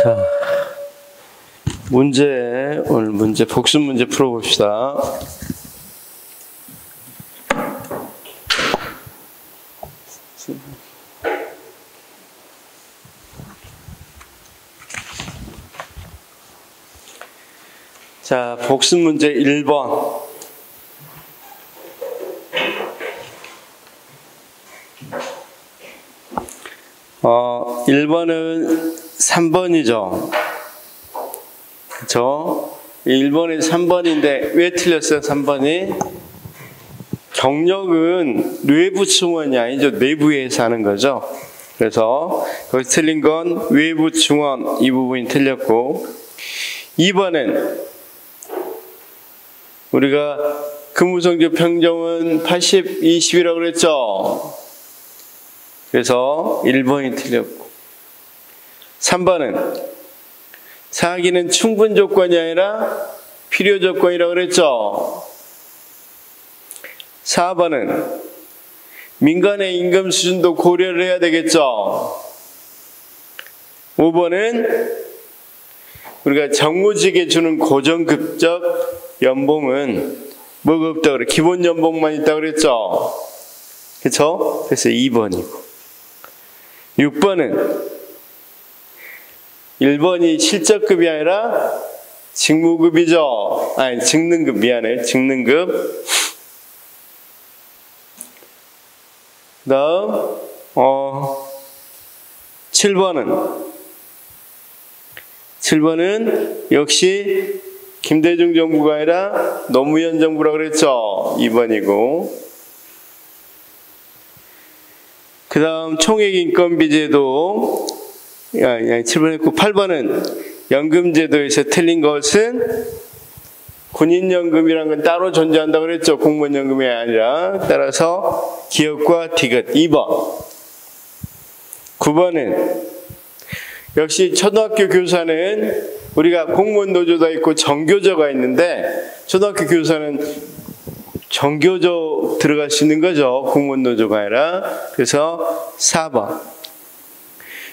자, 오늘 문제, 복습 문제 풀어봅시다. 자, 복습 문제 1번. 1번은 3번이죠. 그쵸? 1번이 3번인데 왜 틀렸어요? 3번이? 경력은 외부 충원이 아니죠. 내부에서 하는 거죠. 그래서 거기서 틀린 건 외부 충원, 이 부분이 틀렸고, 2번은 우리가 근무성적 평점은 80, 20이라고 그랬죠. 그래서 1번이 틀렸고, 3번은 사기는 충분 조건이 아니라 필요 조건이라고 그랬죠. 4번은 민간의 임금 수준도 고려를 해야 되겠죠. 5번은 우리가 정무직에 주는 고정급적 연봉은 뭐가 없다고 그래? 기본 연봉만 있다고 그랬죠. 그쵸? 그래서 2번이고, 6번은 1번이 실적급이 아니라 직무급이죠. 아니, 직능급, 미안해. 직능급. 그 다음 7번은 역시 김대중 정부가 아니라 노무현 정부라고 그랬죠. 2번이고, 그 다음 총액인건비제도 7번 했고, 8번은 연금제도에서 틀린 것은 군인연금이라는 건 따로 존재한다고 그랬죠. 공무원연금이 아니라. 따라서 기업과 디귿. 2번. 9번은 역시 초등학교 교사는 우리가 공무원 노조가 있고 정교조가 있는데, 초등학교 교사는 정교조 들어갈 수 있는 거죠. 공무원 노조가 아니라. 그래서 4번.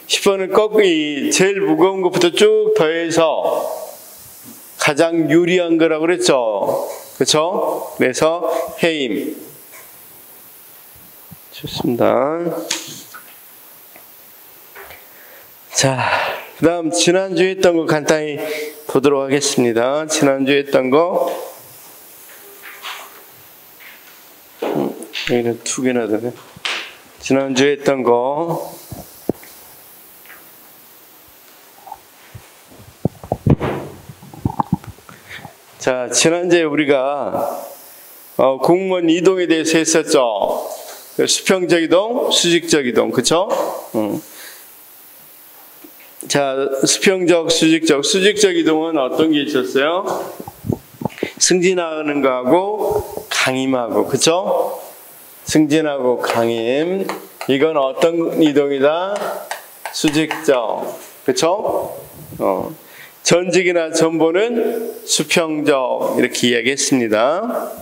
10번은 거꾸로 제일 무거운 것부터 쭉 더해서 가장 유리한 거라고 그랬죠. 그렇죠? 그래서 해임. 좋습니다. 자, 그 다음 지난주에 했던 거 간단히 보도록 하겠습니다. 지난주에 했던 거 여기는 2개나 되네. 지난주에 했던 거 자, 지난주에 우리가 공무원 이동에 대해서 했었죠. 수평적 이동, 수직적 이동, 그쵸? 자, 수평적, 수직적 이동은 어떤 게 있었어요? 승진하는 거하고 강임하고, 그쵸? 승진하고 강임. 이건 어떤 이동이다? 수직적, 그쵸? 전직이나 전보는 수평적, 이렇게 이야기했습니다.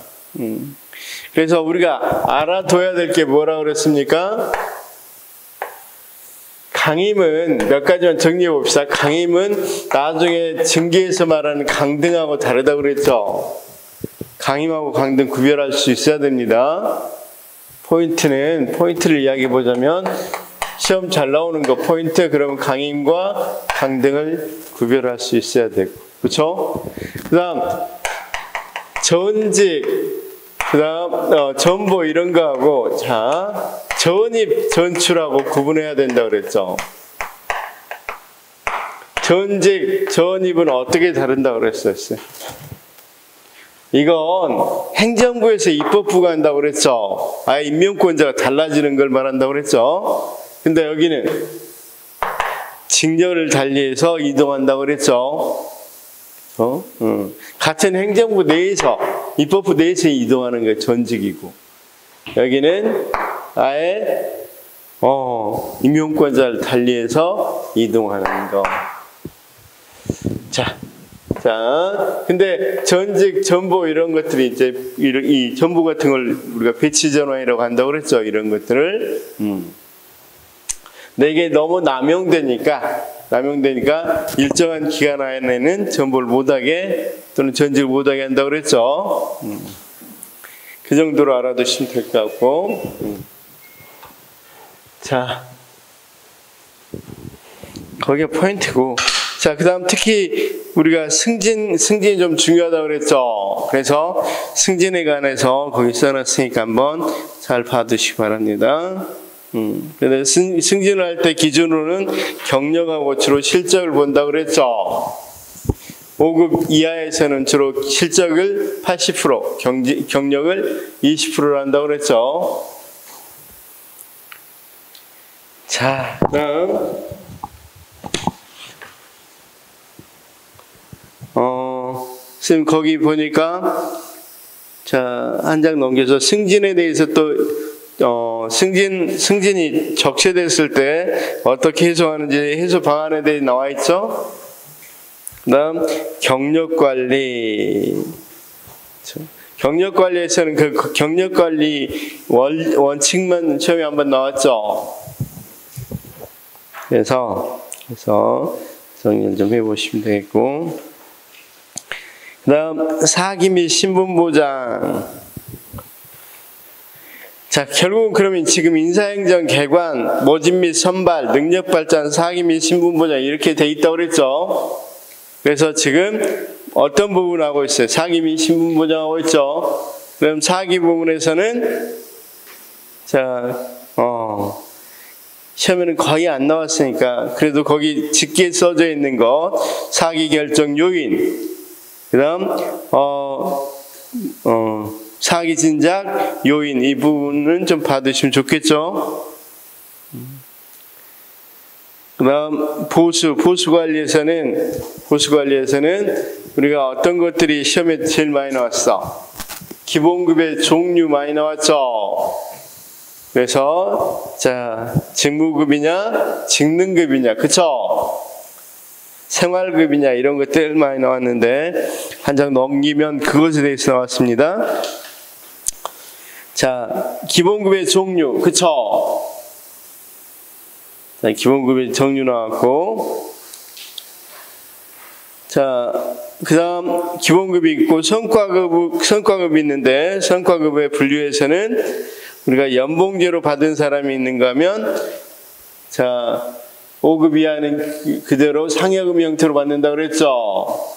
그래서 우리가 알아둬야 될 게 뭐라고 그랬습니까? 강임은 몇 가지만 정리해 봅시다. 강임은 나중에 증기에서 말하는 강등하고 다르다고 그랬죠. 강임하고 강등 구별할 수 있어야 됩니다. 포인트를 이야기해 보자면, 시험 잘 나오는 거 포인트, 그러면 강임과 강등을 구별할 수 있어야 되고, 그렇죠? 그 다음 전직, 그 다음 전보 이런 거하고, 자, 전입, 전출하고 구분해야 된다고 그랬죠. 전직, 전입은 어떻게 다른다고 그랬었어요? 이건 행정부에서 입법부가 한다고 그랬죠. 아예 임명권자가 달라지는 걸 말한다고 그랬죠. 근데 여기는 직렬을 달리해서 이동한다고 그랬죠. 같은 행정부 내에서, 입법부 내에서 이동하는 게 전직이고, 여기는 아예 임용권자를 달리해서 이동하는 거. 자, 근데 전직, 전보 이런 것들이 이제 이 전보 같은 걸 우리가 배치 전환이라고 한다고 그랬죠. 이런 것들을. 근데 이게 너무 남용되니까 남용되니까 일정한 기간 안에는 전보를 못하게 또는 전직을 못하게 한다고 그랬죠. 그 정도로 알아두시면 될 것 같고. 자, 거기가 포인트고. 자, 그 다음 특히 우리가 승진이 좀 중요하다고 그랬죠. 그래서 승진에 관해서 거기 써놨으니까 한번 잘 봐두시기 바랍니다. 근데 승진을 할 때 기준으로는 경력하고 주로 실적을 본다고 그랬죠. 5급 이하에서는 주로 실적을 80%, 경력을 20%로 한다고 그랬죠. 자, 그다음 선생님 거기 보니까 자, 한 장 넘겨서 승진에 대해서 또 승진이 적체됐을 때 어떻게 해소하는지 해소 방안에 대해 나와 있죠. 그다음 경력관리. 경력관리에서는 그 경력관리 원칙만 처음에 한번 나왔죠. 그래서 정리를 좀 해보시면 되겠고. 그 다음 사기 및 신분보장. 자, 결국은 그러면 지금 인사행정 개관, 모집 및 선발, 능력발전, 사기 및 신분보장 이렇게 돼 있다고 그랬죠. 그래서 지금 어떤 부분 하고 있어요? 사기 및 신분보장하고 있죠. 그럼 사기 부분에서는 시험에는 거의 안 나왔으니까 그래도 거기 짙게 써져 있는 것, 사기 결정 요인, 그 다음 사기 진작 요인, 이 부분은 좀 받으시면 좋겠죠. 그 다음 보수 관리에서는 우리가 어떤 것들이 시험에 제일 많이 나왔어? 기본급의 종류 많이 나왔죠. 그래서 자, 직무급이냐 직능급이냐, 그쵸? 생활급이냐 이런 것들 많이 나왔는데 한 장 넘기면 그것에 대해서 나왔습니다. 자, 기본급의 종류, 그쵸? 자, 기본급의 종류 나왔고, 자, 그 다음 기본급이 있고 성과급이 있는데, 성과급의 분류에서는 우리가 연봉제로 받은 사람이 있는가 하면, 자, 5급 이하는 그대로 상여금 형태로 받는다 그랬죠.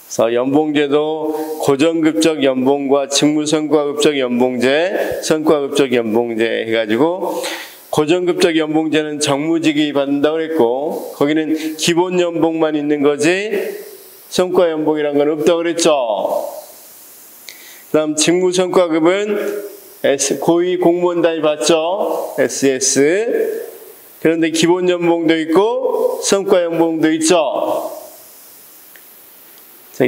그래서 연봉제도 고정급적 연봉과 직무성과급적 연봉제, 성과급적 연봉제 해가지고, 고정급적 연봉제는 정무직이 받는다고 그랬고, 거기는 기본 연봉만 있는 거지 성과 연봉이란 건 없다고 그랬죠. 그 다음 직무성과급은 고위 공무원 단위 받죠. SS. 그런데 기본 연봉도 있고 성과 연봉도 있죠.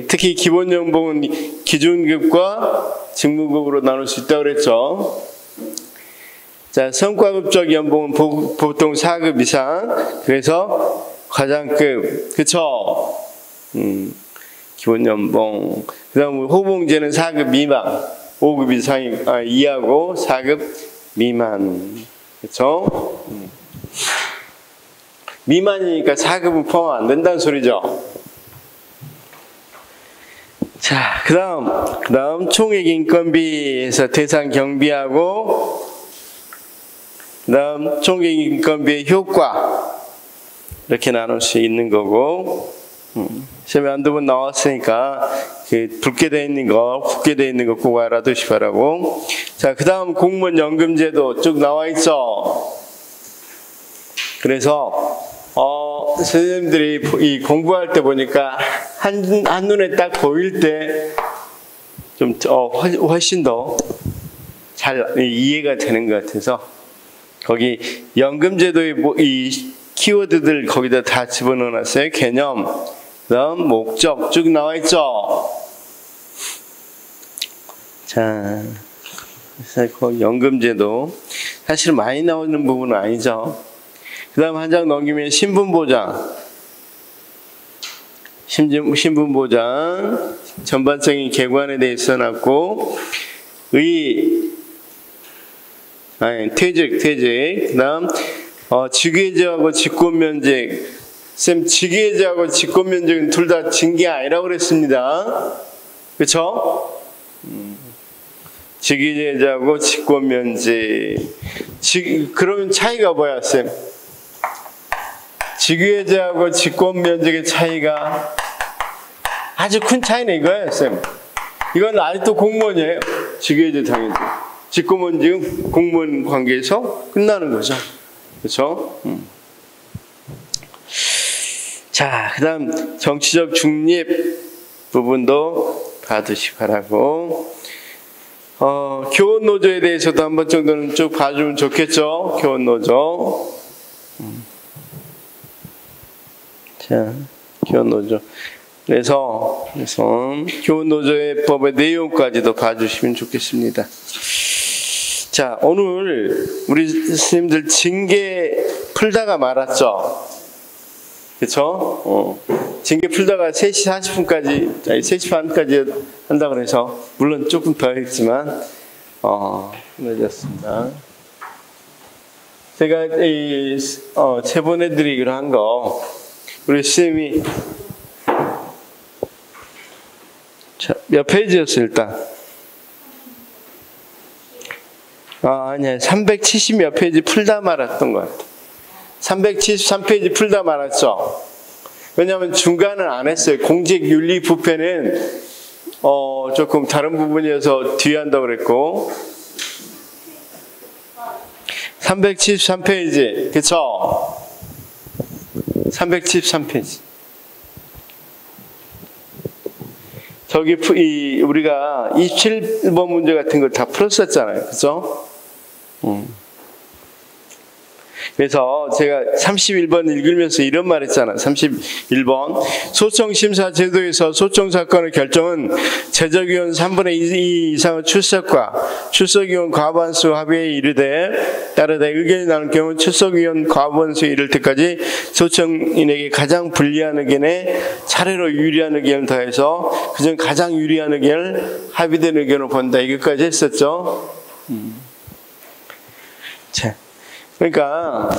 특히 기본 연봉은 기준급과 직무급으로 나눌 수 있다고 그랬죠. 자, 성과급적 연봉은 보통 4급 이상, 그래서 과장급, 그쵸? 기본 연봉. 그 다음 호봉제는 4급 미만, 5급 이하고 4급 미만, 그쵸? 미만이니까 4급은 포함 안 된다는 소리죠. 자, 그 다음 총액 인건비에서 대상 경비하고, 그 다음 총액 인건비의 효과, 이렇게 나눌 수 있는 거고, 시험에 한두 번 나왔으니까 붉게 되어 있는 거, 굵게 되어 있는 거 꼭 알아두시 바라고. 자, 그 다음 공무원 연금제도 쭉 나와 있어. 그래서 선생님들이 이 공부할 때 보니까 한눈에 딱 보일 때 좀 훨씬 더 잘 이해가 되는 것 같아서 거기 연금제도의 이 키워드들 거기다 다 집어넣어놨어요. 개념, 그다음 목적 쭉 나와 있죠. 자, 그래서 연금제도 사실 많이 나오는 부분은 아니죠. 그 다음 한 장 넘기면 신분보장. 신분보장 전반적인 개관에 대해서 써놨고, 퇴직, 그 다음 직위해제하고 직권면제. 쌤, 직위해제하고 직권면제는 둘 다 징계 아니라고 그랬습니다. 그쵸? 직위해제하고 직권면제. 그러면 차이가 뭐야, 쌤? 직위해제하고 직권면제의 차이가 아주 큰 차이네, 이거예요, 쌤. 이건 아직도 공무원이에요. 직위해제 당연히. 직권면제는 공무원 관계에서 끝나는 거죠. 그쵸? 자, 그 다음 정치적 중립 부분도 봐두시기 바라고, 교원노조에 대해서도 한 번 정도는 쭉 봐주면 좋겠죠. 교원노조. 자, 교원노조. 그래서 교원노조의 법의 내용까지도 봐주시면 좋겠습니다. 자, 오늘 우리 스님들 징계 풀다가 말았죠. 그쵸? 징계 풀다가 3시 40분까지, 아니 3시 반까지 한다고 해서, 물론 조금 더 했지만, 늦었습니다. 제가 제보내드리기로 한 거, 우리 스님이, 자, 몇 페이지였어요, 일단? 아니야. 370몇 페이지 풀다 말았던 것 같아. 373페이지 풀다 말았죠. 왜냐하면 중간은 안 했어요. 공직윤리부패는 조금 다른 부분이어서 뒤에 한다고 그랬고, 373페이지 그쵸? 373페이지. 저기 우리가 27번 문제 같은 걸 다 풀었었잖아요. 그죠? 그래서 제가 31번 읽으면서 이런 말 했잖아요. 31번. 소청심사 제도에서 소청사건의 결정은 제적위원 3분의 2 이상의 출석과 출석위원 과반수 합의에 이르되 따르되 의견이 나눌 경우 출석위원 과반수에 이를 때까지 소청인에게 가장 불리한 의견에 차례로 유리한 의견을 더해서 그중 가장 유리한 의견을 합의된 의견으로 본다. 이것까지 했었죠. 자. 그러니까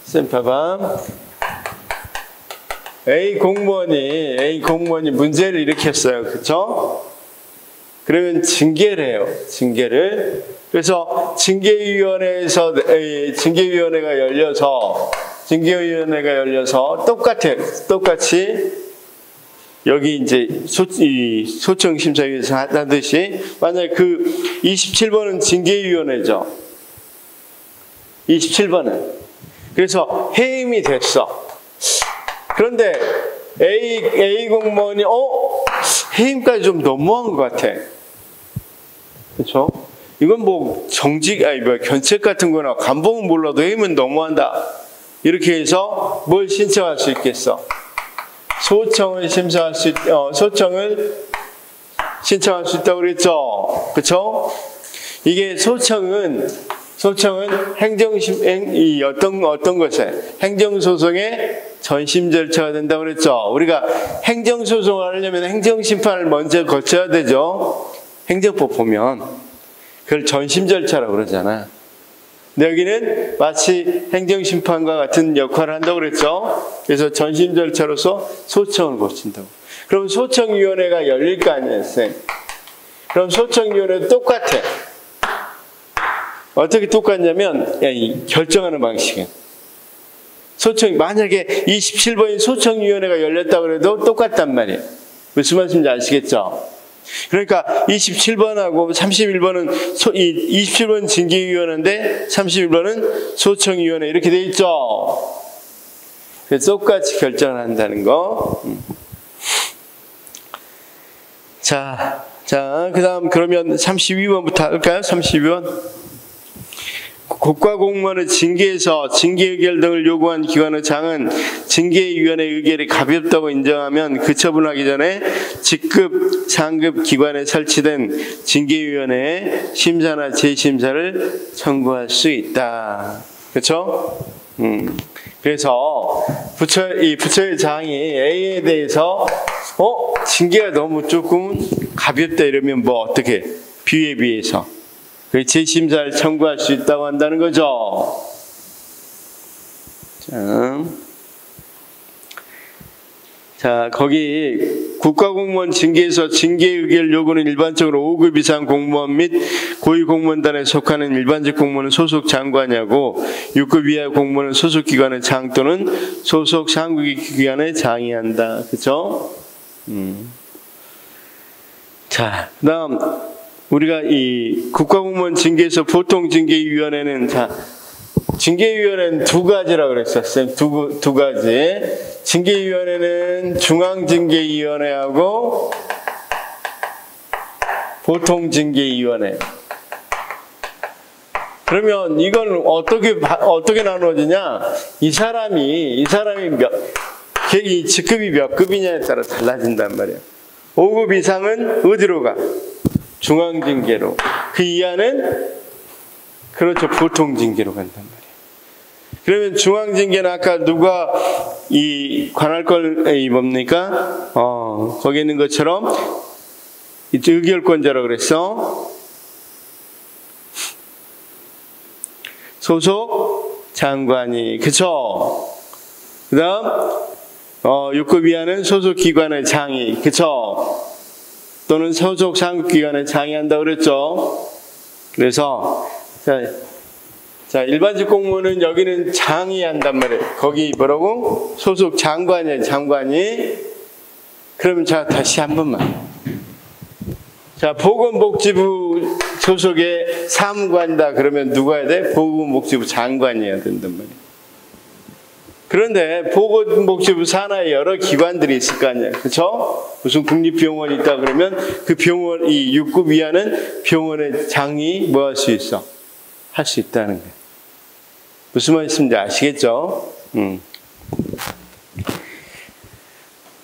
쌤 봐봐. A 공무원이 문제를 일으켰어요. 그쵸? 그러면 징계를 해요. 징계를. 그래서 징계위원회가 열려서 똑같이 여기 이제 소청심사위에서 하듯이, 만약에 그 27번은 징계위원회죠. 27번은. 그래서 해임이 됐어. 그런데 A 공무원이 해임까지 좀 너무한 것 같아. 그렇죠? 이건 뭐 견책 같은 거나 감봉은 몰라도 해임은 너무한다. 이렇게 해서 뭘 신청할 수 있겠어? 소청을 신청할 수 있다고 그랬죠. 그렇죠? 이게 소청은 어떤 것에 행정소송의 전심 절차가 된다고 그랬죠. 우리가 행정소송을 하려면 행정심판을 먼저 거쳐야 되죠. 행정법 보면 그걸 전심 절차라고 그러잖아. 근데 여기는 마치 행정심판과 같은 역할을 한다고 그랬죠. 그래서 전심 절차로서 소청을 거친다고. 그럼 소청위원회가 열릴 거 아니에요, 쌤. 그럼 소청위원회도 똑같아. 어떻게 똑같냐면, 결정하는 방식은. 만약에 27번인 소청위원회가 열렸다고 해도 똑같단 말이에요. 무슨 말씀인지 아시겠죠? 그러니까 27번하고 31번은 27번은 징계위원회인데 31번은 소청위원회 이렇게 돼 있죠? 그래서 똑같이 결정을 한다는 거. 자, 그 다음 그러면 32번부터 할까요? 32번. 국가공무원의 징계에서 징계 의결 등을 요구한 기관의 장은 징계위원회 의결이 가볍다고 인정하면 그 처분하기 전에 직급, 상급 기관에 설치된 징계위원회에 심사나 재심사를 청구할 수 있다. 그렇죠? 그래서 부처의 장이 A에 대해서 징계가 너무 조금 가볍다 이러면 뭐 어떻게 B에 비해서 재심사를 청구할 수 있다고 한다는 거죠. 자, 거기 국가공무원 징계에서 징계 의결 요구는 일반적으로 5급 이상 공무원 및 고위공무원단에 속하는 일반직 공무원은 소속 장관이 하고 6급 이하 공무원은 소속 기관의 장 또는 소속 상급기관의 장이 한다. 그쵸? 자, 그 다음 우리가 이 국가공무원 징계에서 보통징계위원회는 징계위원회는 두 가지라고 그랬었어요. 두 가지. 징계위원회는 중앙징계위원회하고 보통징계위원회. 그러면 이건 어떻게 나누어지냐? 이 사람이 이 직급이 몇 급이냐에 따라 달라진단 말이에요. 5급 이상은 어디로 가? 중앙징계로. 그 이하는 그렇죠. 보통징계로 간단 말이에요. 그러면 중앙징계는 아까 누가 이 관할권이 뭡니까? 거기 있는 것처럼 의결권자라고 그랬어. 소속 장관이. 그쵸? 그 다음 6급 이하는 소속 기관의 장이. 그쵸? 또는 소속 상급기관의 장이 한다고 그랬죠? 그래서 자, 일반직 공무원은 여기는 장이 한단 말이에요. 거기 뭐라고? 소속 장관이에요, 장관이. 그러면 자, 다시 한 번만. 자, 보건복지부 소속의 사무관이다. 그러면 누가 해야 돼? 보건복지부 장관이 해야 된단 말이에요. 그런데 보건복지부 산하에 여러 기관들이 있을 거 아니에요. 그렇죠? 무슨 국립병원이 있다 그러면 그 병원, 이 6급 이하는 병원의 장이 뭐 할 수 있어? 할 수 있다는 거예요. 무슨 말씀인지 아시겠죠?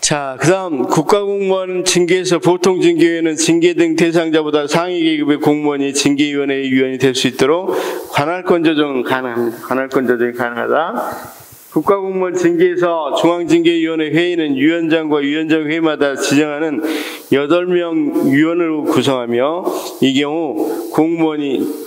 자, 그 다음 국가공무원 징계에서 보통징계위원회는 징계 등 대상자보다 상위 계급의 공무원이 징계위원회의 위원이 될 수 있도록 관할권 조정은 가능합니다. 관할권 조정이 가능하다. 국가공무원 징계에서 중앙징계위원회 회의는 위원장과 위원장 회의마다 지정하는 8명 위원으로 구성하며 이 경우 공무원이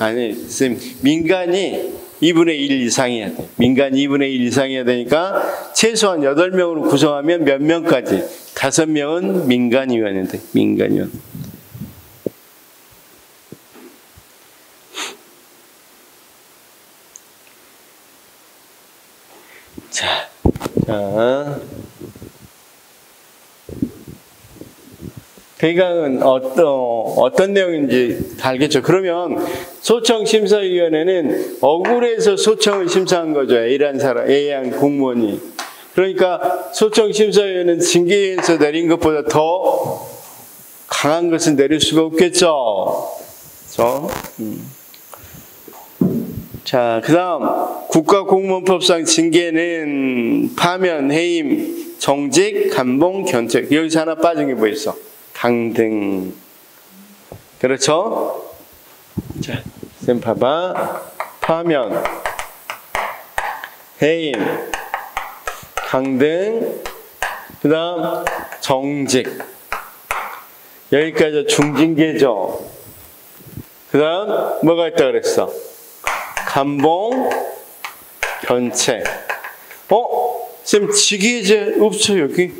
민간이 2분의 1 이상이어야 돼. 민간이 2분의 1 이상이어야 되니까 최소한 8명으로 구성하면 몇 명까지? 5명은 민간위원이 돼. 민간위원. 자. 배경은 어떤 내용인지 알겠죠? 그러면 소청심사위원회는 억울해서 소청을 심사한 거죠. A한 공무원이. 그러니까 소청심사위원회는 징계에서 내린 것보다 더 강한 것은 내릴 수가 없겠죠. 그렇죠? 자, 그 다음 국가공무원법상 징계는 파면, 해임, 정직, 감봉, 견책. 여기서 하나 빠진 게 뭐 있어? 강등. 그렇죠? 자, 쌤 봐봐. 파면, 해임, 강등, 그 다음 정직. 여기까지 중징계죠. 그 다음 뭐가 있다 그랬어? 감봉, 견책. 쌤 직위제재 없어 여기?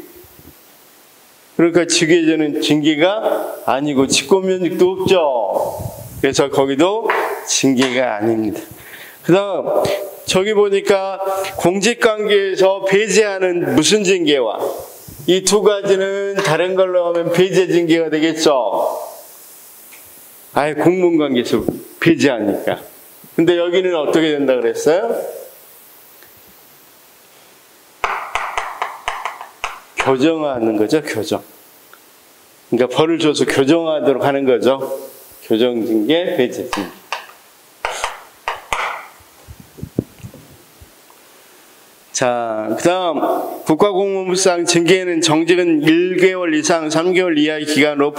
그러니까 직위제재는 징계가 아니고 직권면직도 없죠. 그래서 거기도 징계가 아닙니다. 그 다음 저기 보니까 공직관계에서 배제하는 무슨 징계와 이 두 가지는 다른 걸로 하면 배제 징계가 되겠죠. 아예 공무원관계에서 배제하니까. 근데 여기는 어떻게 된다 그랬어요? 교정하는 거죠, 교정. 그러니까 벌을 줘서 교정하도록 하는 거죠. 교정징계, 배제징계. 자, 그 다음 국가공무원법상 징계는 정직은 1개월 이상 3개월 이하의 기간으로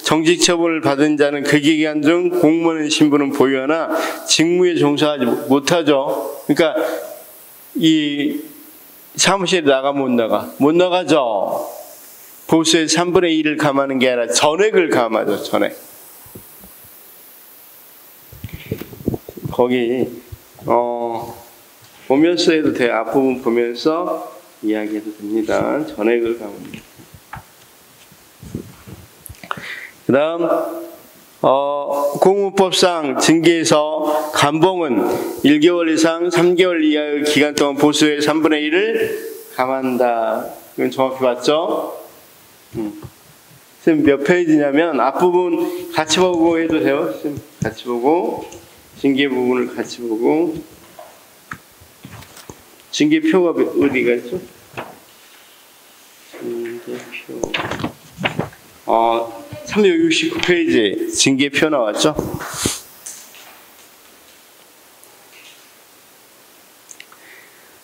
정직 처분을 받은 자는 그 기간 중 공무원의 신분은 보유하나 직무에 종사하지 못하죠. 그러니까 이 사무실에 못 나가죠. 보수의 3분의 1을 감하는 게 아니라 전액을 감하죠. 전액. 거기 보면서 해도 돼요. 앞부분 보면서 이야기해도 됩니다. 전액을 가면. 그 다음 공무법상 징계에서 감봉은 1개월 이상 3개월 이하의 기간 동안 보수의 3분의 1을 감한다. 이건 정확히 맞죠? 선생님 몇 페이지냐면 앞부분 같이 보고 해도 돼요. 선생님 같이 보고 징계 부분을 같이 보고 징계표가 어디가 있죠? 징계표 369페이지 징계표 나왔죠?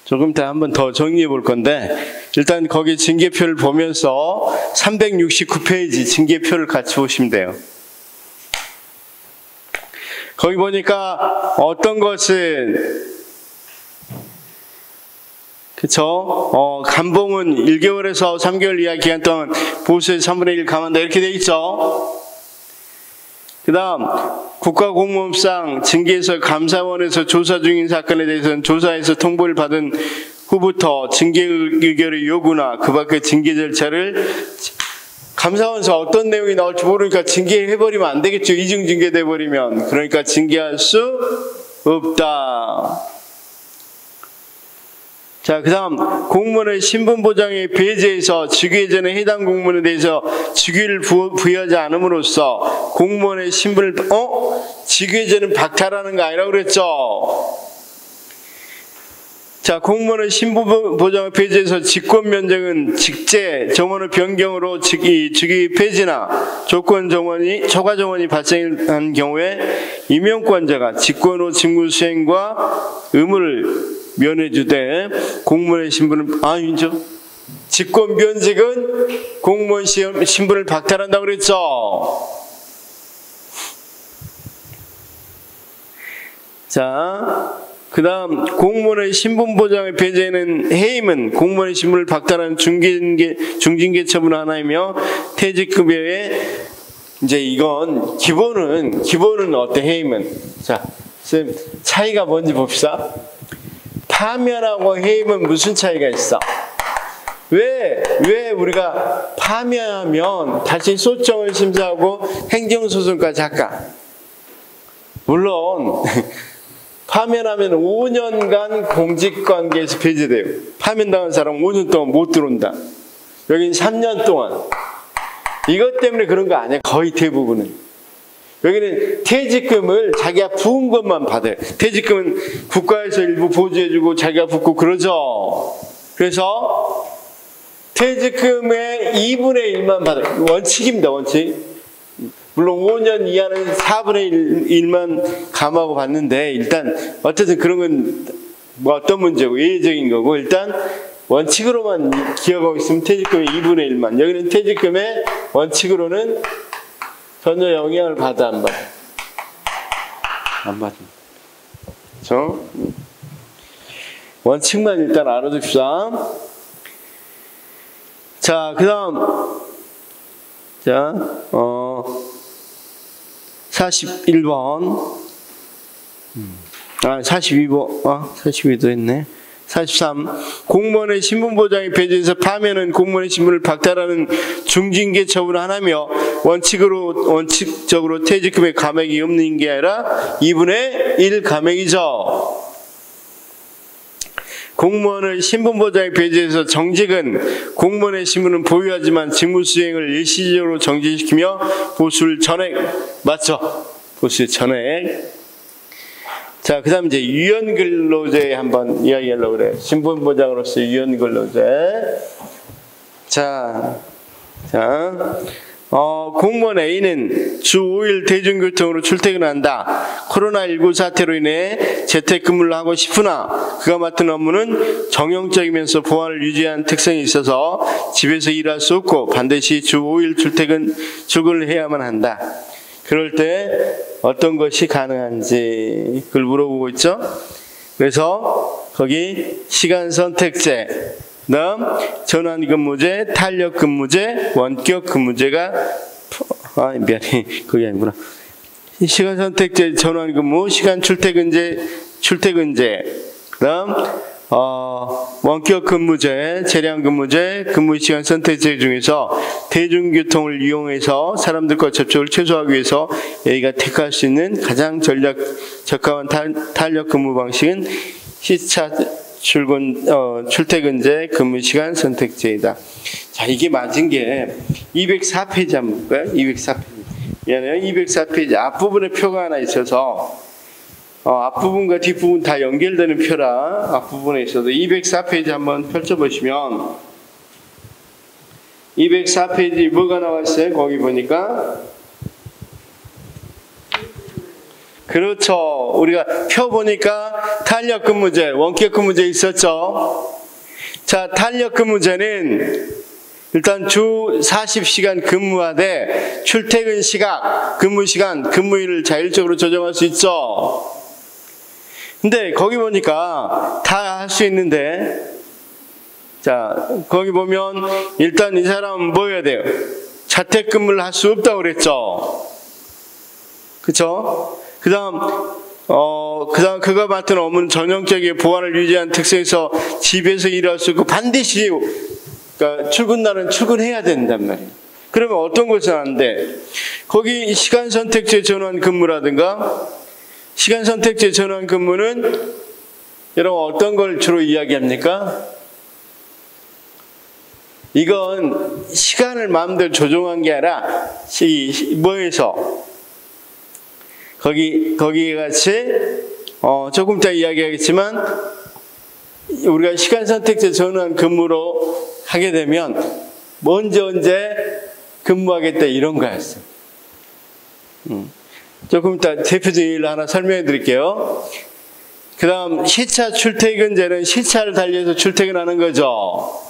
조금 더 한번 더 정리해 볼 건데 일단 거기 징계표를 보면서 369페이지 징계표를 같이 보시면 돼요. 거기 보니까 어떤 것은 그쵸? 감봉은 1개월에서 3개월 이하 기간 동안 보수의 3분의 1 감한다 이렇게 돼 있죠. 그 다음 국가공무원상 징계에서 감사원에서 조사 중인 사건에 대해서는 조사에서 통보를 받은 후부터 징계 의결의 요구나 그 밖의 징계 절차를 감사원에서 어떤 내용이 나올지 모르니까 징계해버리면 안 되겠죠. 이중 징계돼버리면. 그러니까 징계할 수 없다. 자, 그 다음 공무원의 신분보장에 배제해서 직위 전에 해당 공무원에 대해서 직위를 부여하지 않음으로써 공무원의 신분을 직위 전은 박탈하는 거 아니라고 그랬죠. 자, 공무원의 신분보장을 배제해서 직권 면적은 직제 정원의 변경으로 직위 폐지나 조건 정원이 초과 정원이 발생한 경우에 임용권자가 직권 후 직무 수행과 의무를 면해주되 공무원의 신분을 아니죠. 직권 면직은 공무원 신분을 박탈한다고 그랬죠. 자, 그 다음 공무원의 신분보장의 배제는 해임은 공무원의 신분을 박탈하는 중징계 처분 하나이며 퇴직급여에 이제 이건 기본은 어때 해임은 자 쌤 차이가 뭔지 봅시다. 파면하고 해임은 무슨 차이가 있어? 왜 우리가 파면하면 다시 소청을 심사하고 행정소송까지 할까? 물론 파면하면 5년간 공직관계에서 배제돼요. 파면당한 사람은 5년 동안 못 들어온다. 여긴 3년 동안. 이것 때문에 그런 거 아니야. 거의 대부분은. 여기는 퇴직금을 자기가 부은 것만 받아요. 퇴직금은 국가에서 일부 보조해주고 자기가 붓고 그러죠. 그래서 퇴직금의 2분의 1만 받아요. 원칙입니다. 원칙. 물론 5년 이하는 4분의 1만 감하고 받는데 일단 어쨌든 그런 건 뭐 어떤 문제고 예외적인 거고 일단 원칙으로만 기억하고 있으면 퇴직금의 2분의 1만. 여기는 퇴직금의 원칙으로는 전혀 영향을 받아 안 받아? 안 받아. 그렇죠? 원칙만 일단 알아둡시다. 자, 그 다음 자, 41번 42번 42도 했네. 43. 공무원의 신분보장이 배제해서 파면은 공무원의 신분을 박탈하는 중징계 처분을 하나며 원칙적으로 퇴직금의 감액이 없는 게 아니라 2분의 1 감액이죠. 공무원의 신분보장에 배제해서 정직은 공무원의 신분은 보유하지만 직무수행을 일시적으로 정지시키며 보수를 전액 맞죠? 보수 전액. 자, 그 다음 이제 유연근로제 한번 이야기하려고 그래요. 신분보장으로서 유연근로제. 자, 공무원 A는 주 5일 대중교통으로 출퇴근한다. 코로나19 사태로 인해 재택근무를 하고 싶으나 그가 맡은 업무는 정형적이면서 보안을 유지하는 특성이 있어서 집에서 일할 수 없고 반드시 주 5일 출근을 해야만 한다. 그럴 때 어떤 것이 가능한지 그걸 물어보고 있죠. 그래서 거기 시간 선택제, 그다음 전환근무제, 탄력근무제, 원격근무제가 미안해 그게 아니구나. 시간 선택제, 전환근무, 시간 출퇴근제, 그다음 원격 근무제, 재량 근무제, 근무시간 선택제 중에서 대중교통을 이용해서 사람들과 접촉을 최소화하기 위해서 A가 택할 수 있는 가장 적합한 탄력 근무 방식은 시차 출퇴근제 근무시간 선택제이다. 자, 이게 맞은 게 204페이지 한번 볼까요? 204페이지. 미안해요. 204페이지 앞부분에 표가 하나 있어서 앞부분과 뒷부분 다 연결되는 표라 앞부분에 있어도 204페이지 한번 펼쳐보시면 204페이지 뭐가 나와 있어요? 거기 보니까 그렇죠. 우리가 표 보니까 탄력 근무제, 원격 근무제 있었죠. 자, 탄력 근무제는 일단 주 40시간 근무하되 출퇴근 시각, 근무 시간, 근무일을 자율적으로 조정할 수 있죠. 근데 거기 보니까 다 할 수 있는데, 자, 거기 보면 일단 이 사람은 뭐 해야 돼요? 자택근무를 할 수 없다고 그랬죠. 그쵸? 그 다음 그가 맡은 업무는 전형적인 보안을 유지한 특성에서 집에서 일할 수 있고 반드시 그러니까 출근 날은 출근해야 된단 말이에요. 그러면 어떤 것을 하는데 거기 시간 선택제 전환 근무라든가 시간 선택제 전환 근무는 여러분 어떤 걸 주로 이야기합니까? 이건 시간을 마음대로 조정한 게 아니라 뭐에서 거기 같이 조금 이따 이야기하겠지만 우리가 시간 선택제 전환 근무로 하게 되면 언제 근무하겠다 이런 거였어요. 조금 이따 대표적인 일을 하나 설명해 드릴게요. 그 다음 시차 출퇴근제는 시차를 달리해서 출퇴근하는 거죠.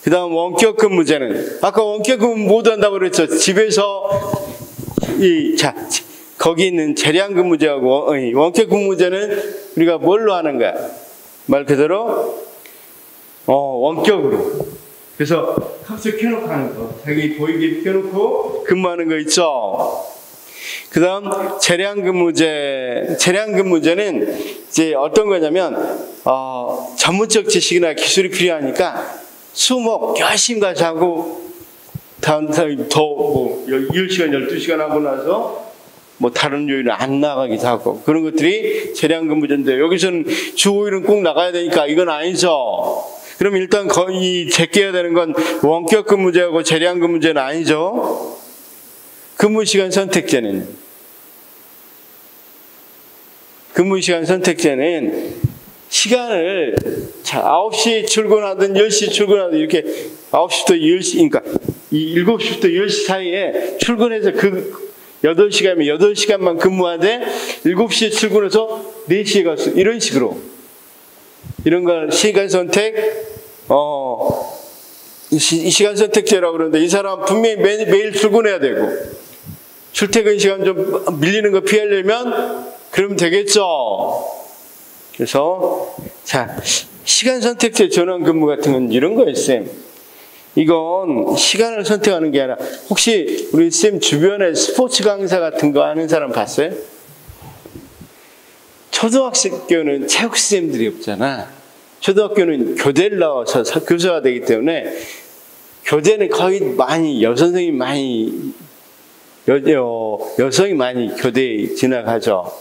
그 다음 원격 근무제는 아까 원격 근무 못 한다고 그랬죠. 집에서 거기 있는 재량 근무제하고 원격 근무제는 우리가 뭘로 하는 거야? 말 그대로 원격으로. 그래서 컴퓨터 켜놓고 하는 거, 자기 보이게 켜놓고 근무하는 거 있죠. 그 다음 재량 근무제는 이제 어떤 거냐면 전문적 지식이나 기술이 필요하니까 수목 열심히 가서 하고 다음 사람이 더 10시간 12시간 하고 나서 뭐 다른 요일은 안 나가기도 하고 그런 것들이 재량 근무제인데 여기서는 주 5일은 꼭 나가야 되니까 이건 아니죠. 그럼 일단 거의 제껴야 되는 건 원격 근무제하고 재량 근무제는 아니죠. 근무시간 선택제는 시간을 9시 출근하든 10시 출근하든 이렇게 9시부터 10시 그러니까 7시부터 10시 사이에 출근해서 그 8시간이면 8시간만 근무하되 7시에 출근해서 4시에 갔어. 이런 식으로. 이런 걸 시간 선택제라고 그러는데 이 사람 분명히 매일 출근해야 되고 출퇴근 시간 좀 밀리는 거 피하려면 그러면 되겠죠. 그래서 시간 선택제 전환 근무 같은 건 이런 거예요, 쌤. 이건 시간을 선택하는 게 아니라 혹시 우리 쌤 주변에 스포츠 강사 같은 거 하는 사람 봤어요? 초등학교는 체육 선생님들이 없잖아. 초등학교는 교대를 나와서 교사가 되기 때문에 교대는 거의 많이 여선생님이 많이 여성이 많이 교대에 지나가죠.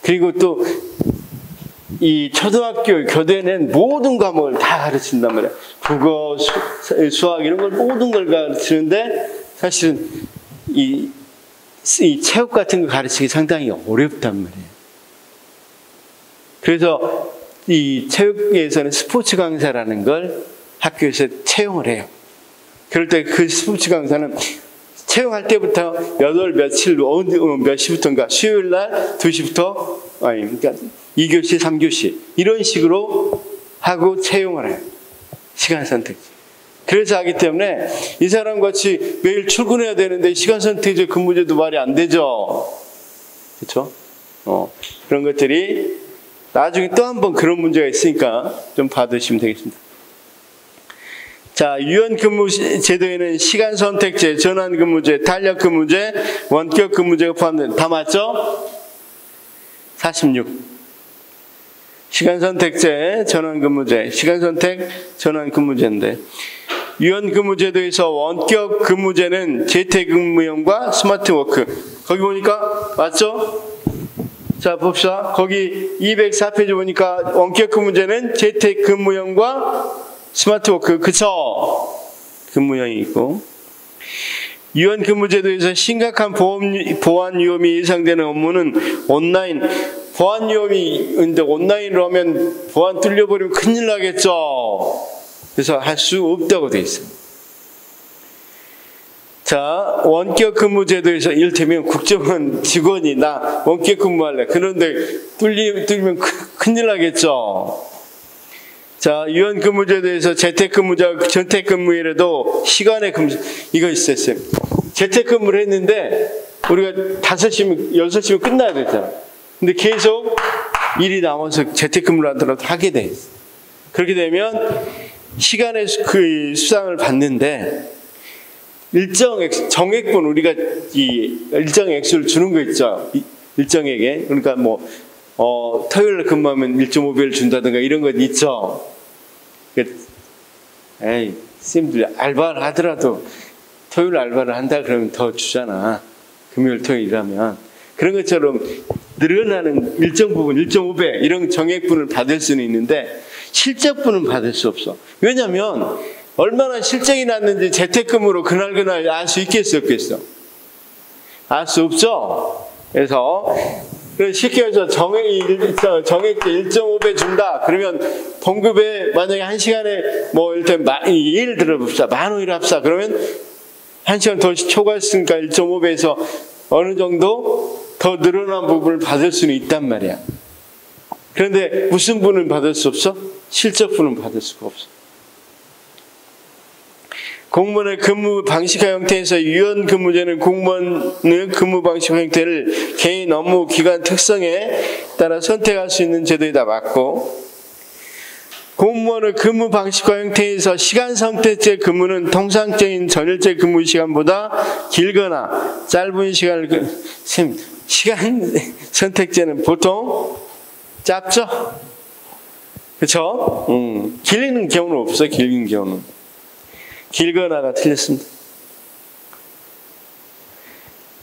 그리고 또 이 초등학교 교대는 모든 과목을 다 가르친단 말이야. 국어, 수학 이런 걸 모든 걸 가르치는데 사실은 이 체육 같은 거 가르치기 상당히 어렵단 말이에요. 그래서 이 체육에서는 스포츠 강사라는 걸 학교에서 채용을 해요. 그럴 때 그 스포츠 강사는 채용할 때부터 몇 시부터인가 수요일 날 2시부터 그러니까 2교시, 3교시 이런 식으로 하고 채용을 해요. 시간 선택제. 그래서 하기 때문에 이 사람 같이 매일 출근해야 되는데 시간 선택제 근무제도 말이 안 되죠. 그렇죠? 그런 것들이 나중에 또 한 번 그런 문제가 있으니까 좀 받으시면 되겠습니다. 자, 유연 근무 제도에는 시간 선택제, 전환 근무제, 탄력 근무제, 원격 근무제가 포함된 다 맞죠? 46. 시간선택제, 전환근무제, 시간선택, 전환근무제인데 유연근무제도에서 원격 근무제는 재택근무형과 스마트워크. 거기 보니까 맞죠? 자 봅시다. 거기 204페이지 보니까 원격 근무제는 재택근무형과 스마트워크. 그쵸? 근무형이 있고 유연근무제도에서 심각한 보안 위험이 예상되는 업무는 온라인. 보안 위험이 근데 온라인으로 하면 보안 뚫려버리면 큰일 나겠죠. 그래서 할 수 없다고 돼 있어요. 자, 원격 근무제도에서 이를테면 국정원 직원이 나 원격 근무할래. 그런데 뚫리면 큰일 나겠죠. 자, 유연근무제도에서 재택근무자 전택근무일에도 시간의 근무 이거 있었어요. 재택근무를 했는데 우리가 5시면 6시면 끝나야 되잖아. 근데 계속 일이 남아서 재택근무를 하더라도 하게 돼 있어. 그렇게 되면 시간의 그 수당을 받는데 일정 정액분 우리가 이 일정 액수를 주는 거 있죠. 일정액에. 그러니까 뭐 토요일 근무하면 1.5배를 준다든가 이런 것 있죠. 에이, 쌤들 알바를 하더라도 토요일 알바를 한다 그러면 더 주잖아. 금요일 토요일 일하면. 그런 것처럼 늘어나는 일정 부분 1.5배 이런 정액분을 받을 수는 있는데 실적분은 받을 수 없어. 왜냐하면 얼마나 실적이 났는지 재택근무로 그날 알 수 있겠어 없겠어? 알 수 없죠. 그래서 쉽게 해서 정액제 1.5배 준다. 그러면 봉급에 만약에 1시간에 뭐 예를 들어 봅시다. 10,000원을 합시다. 그러면 1시간 더 초과했으니까 1.5배에서 어느 정도 더 늘어난 부분을 받을 수는 있단 말이야. 그런데 무슨 분은 받을 수 없어? 실적분은 받을 수가 없어. 공무원의 근무 방식과 형태에서 유연근무제는 공무원의 근무 방식과 형태를 개인 업무 기간 특성에 따라 선택할 수 있는 제도에다 맞고, 공무원의 근무 방식과 형태에서 시간 선택제 근무는 통상적인 전일제 근무 시간보다 길거나 짧은 시간을 시간 선택제는 보통 짧죠? 그렇죠? 길리는 경우는 없어. 길긴 경우는. 길거나가 틀렸습니다.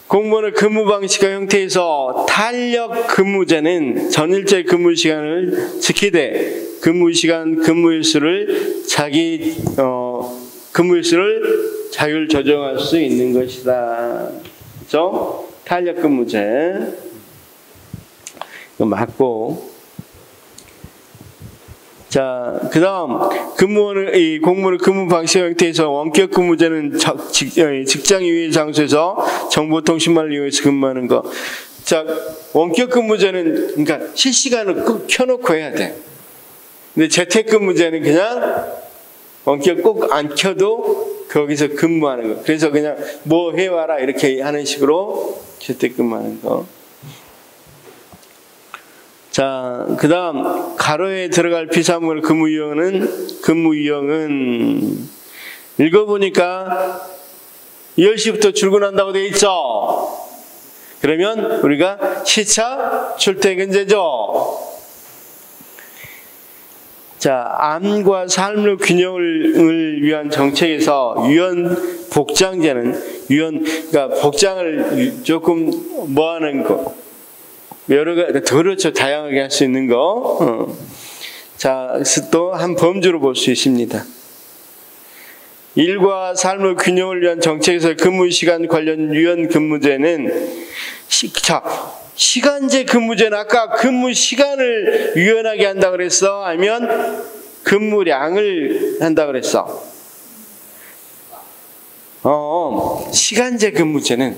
공무원의 근무 방식과 형태에서 탄력 근무제는 전일제 근무 시간을 지키되 근무시간 근무일수를 근무일수를 자율 조정할 수 있는 것이다. 그렇죠? 탄력 근무제 이거 맞고. 자, 그 다음, 공무원의 근무 방식 형태에서 원격 근무제는 직장 이외의 장소에서 정보통신망을 이용해서 근무하는 거. 자, 원격 근무제는, 그러니까 실시간으로 꼭 켜놓고 해야 돼. 근데 재택 근무제는 그냥 원격 꼭 안 켜도 거기서 근무하는 거. 그래서 그냥 뭐 해와라 이렇게 하는 식으로 재택 근무하는 거. 자, 그 다음 가로에 들어갈 피사물 근무 유형은 읽어보니까 10시부터 출근한다고 되어 있죠. 그러면 우리가 시차 출퇴근제죠. 자, 암과 삶의 균형을 위한 정책에서 유연 복장제는 그러니까 복장을 조금 뭐하는 거. 여러 가지, 그렇죠. 다양하게 할 수 있는 거. 자, 그래서 또 한 범주로 볼 수 있습니다. 일과 삶의 균형을 위한 정책에서 근무시간 관련 유연 근무제는, 시간제 근무제는 아까 근무시간을 유연하게 한다 그랬어? 아니면 근무량을 한다 그랬어? 시간제 근무제는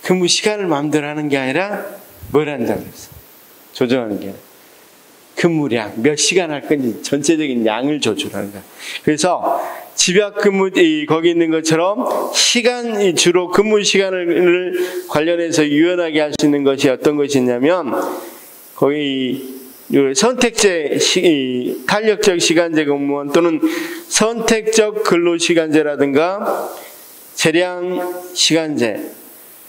근무 시간을 마음대로 하는 게 아니라 뭘 한다고 그랬어? 조정하는 게 아니라 근무량, 몇 시간 할 건지 전체적인 양을 조절하는 거야. 그래서 집약 근무, 거기 있는 것처럼 주로 근무 시간을 관련해서 유연하게 할 수 있는 것이 어떤 것이냐면, 거기 선택제, 탄력적 시간제 공무원 또는 선택적 근로시간제라든가 재량 시간제,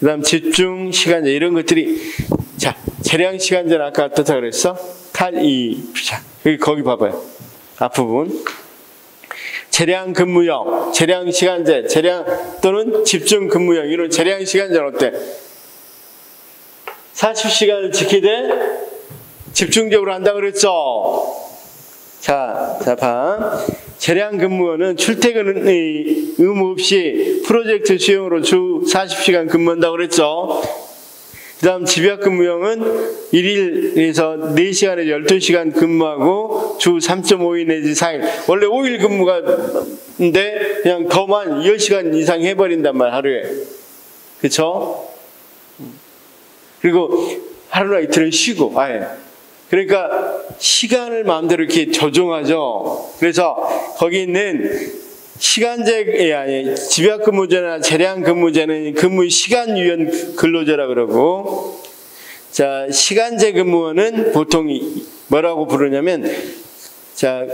그 다음 집중 시간제 이런 것들이, 자, 재량 시간제는 아까 어떻다 그랬어? 거기 봐봐요. 앞부분. 재량 근무형, 재량 시간제, 재량 또는 집중 근무형, 이런 재량 시간제는 어때? 40시간을 지키되 집중적으로 한다 그랬죠? 자, 봐. 재량 근무원은 출퇴근의 의무 없이 프로젝트 수행으로 주 40시간 근무한다고 그랬죠? 그 다음 집약근무형은 1일에서 4시간에서 12시간 근무하고 주 3.5일 내지 4일. 원래 5일 근무가인데 그냥 더만 10시간 이상 해버린단 말이야, 하루에. 그쵸? 그리고 하루나 이틀은 쉬고, 아예. 그러니까 시간을 마음대로 이렇게 조정하죠. 그래서 거기 있는 시간제, 아니, 집약근무제나 재량근무제는 근무 시간 유연 근로제라 그러고, 자, 시간제 근무원은 보통 뭐라고 부르냐면, 자,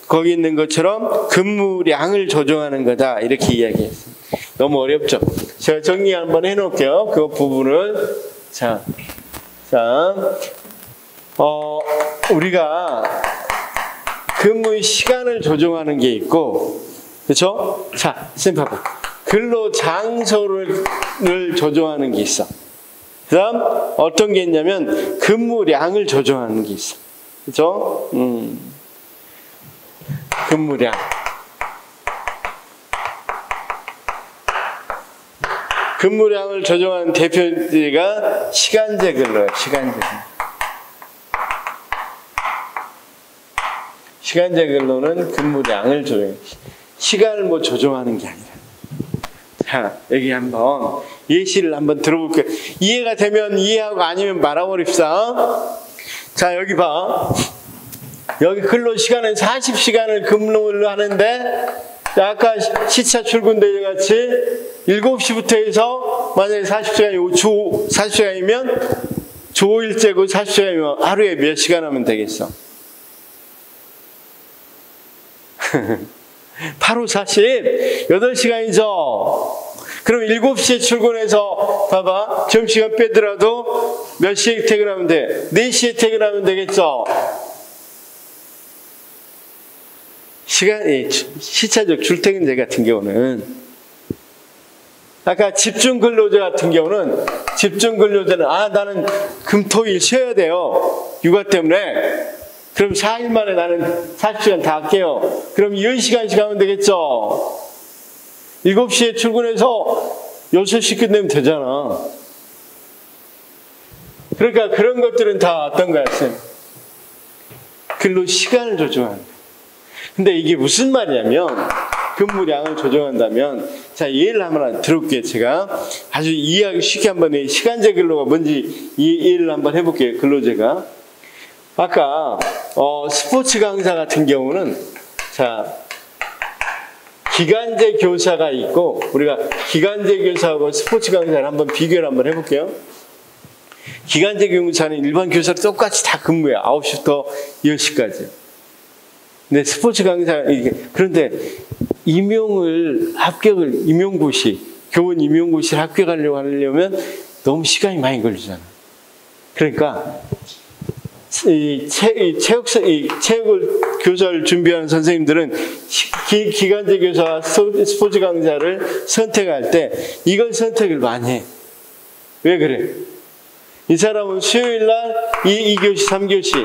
거기 있는 것처럼 근무량을 조정하는 거다, 이렇게 이야기했습니다. 너무 어렵죠? 제가 정리 한번 해놓을게요. 그 부분을. 우리가 근무의 시간을 조정하는 게 있고, 그렇죠? 자, 선생님 봐봐. 근로 장소를 조정하는 게 있어. 그 다음 어떤 게 있냐면 근무량을 조정하는 게 있어. 그렇죠? 근무량. 근무량을 조정하는 대표제가 시간제 근로예요. 시간제 근로. 시간제 근로는 근무량을 조정해요. 시간을 뭐 조정하는 게 아니라. 자, 여기 한번 예시를 한번 들어볼게요. 이해가 되면 이해하고 아니면 말아버립시다. 자, 여기 봐. 여기 근로 시간은 40시간을 근무를 하는데, 아까 시차 출근대회 같이 7시부터 해서 만약에 40시간이고 주 40시간이면 주 5일째고 40시간이면 하루에 몇 시간 하면 되겠어? 8호 40, 8시간이죠. 그럼 7시에 출근해서 봐봐. 점심시간 빼더라도 몇 시에 퇴근하면 돼? 4시에 퇴근하면 되겠죠. 시차적 출퇴근제 같은 경우는, 아까 집중근로제 같은 경우는, 집중근로제는 나는 금토일 쉬어야 돼요. 육아 때문에. 그럼 4일 만에 나는 40시간 다 할게요. 그럼 10시간씩 하면 되겠죠. 7시에 출근해서 6시 끝내면 되잖아. 그러니까 그런 것들은 다 어떤 거야, 쌤? 근로 시간을 조정하는 거야. 근데 이게 무슨 말이냐면, 근무량을 조정한다면, 자, 예를 하나 들어볼게요. 제가 아주 이해하기 쉽게 한번 시간제 근로가 뭔지 이해를 한번 해볼게요. 근로제가. 아까 스포츠 강사 같은 경우는, 자, 기간제 교사가 있고, 우리가 기간제 교사하고 스포츠 강사를 한번 비교를 한번 해볼게요. 기간제 교사는 일반 교사랑 똑같이 다 근무해요. 9시부터 10시까지. 근데 스포츠 강사, 그런데 임용고시, 교원 임용고시 합격하려고 하려면 너무 시간이 많이 걸리잖아. 그러니까, 체육을 교사를 준비하는 선생님들은 기간제 교사와 스포츠 강사를 선택할 때 이걸 선택을 많이 해. 왜 그래? 이 사람은 수요일날 2교시, 3교시,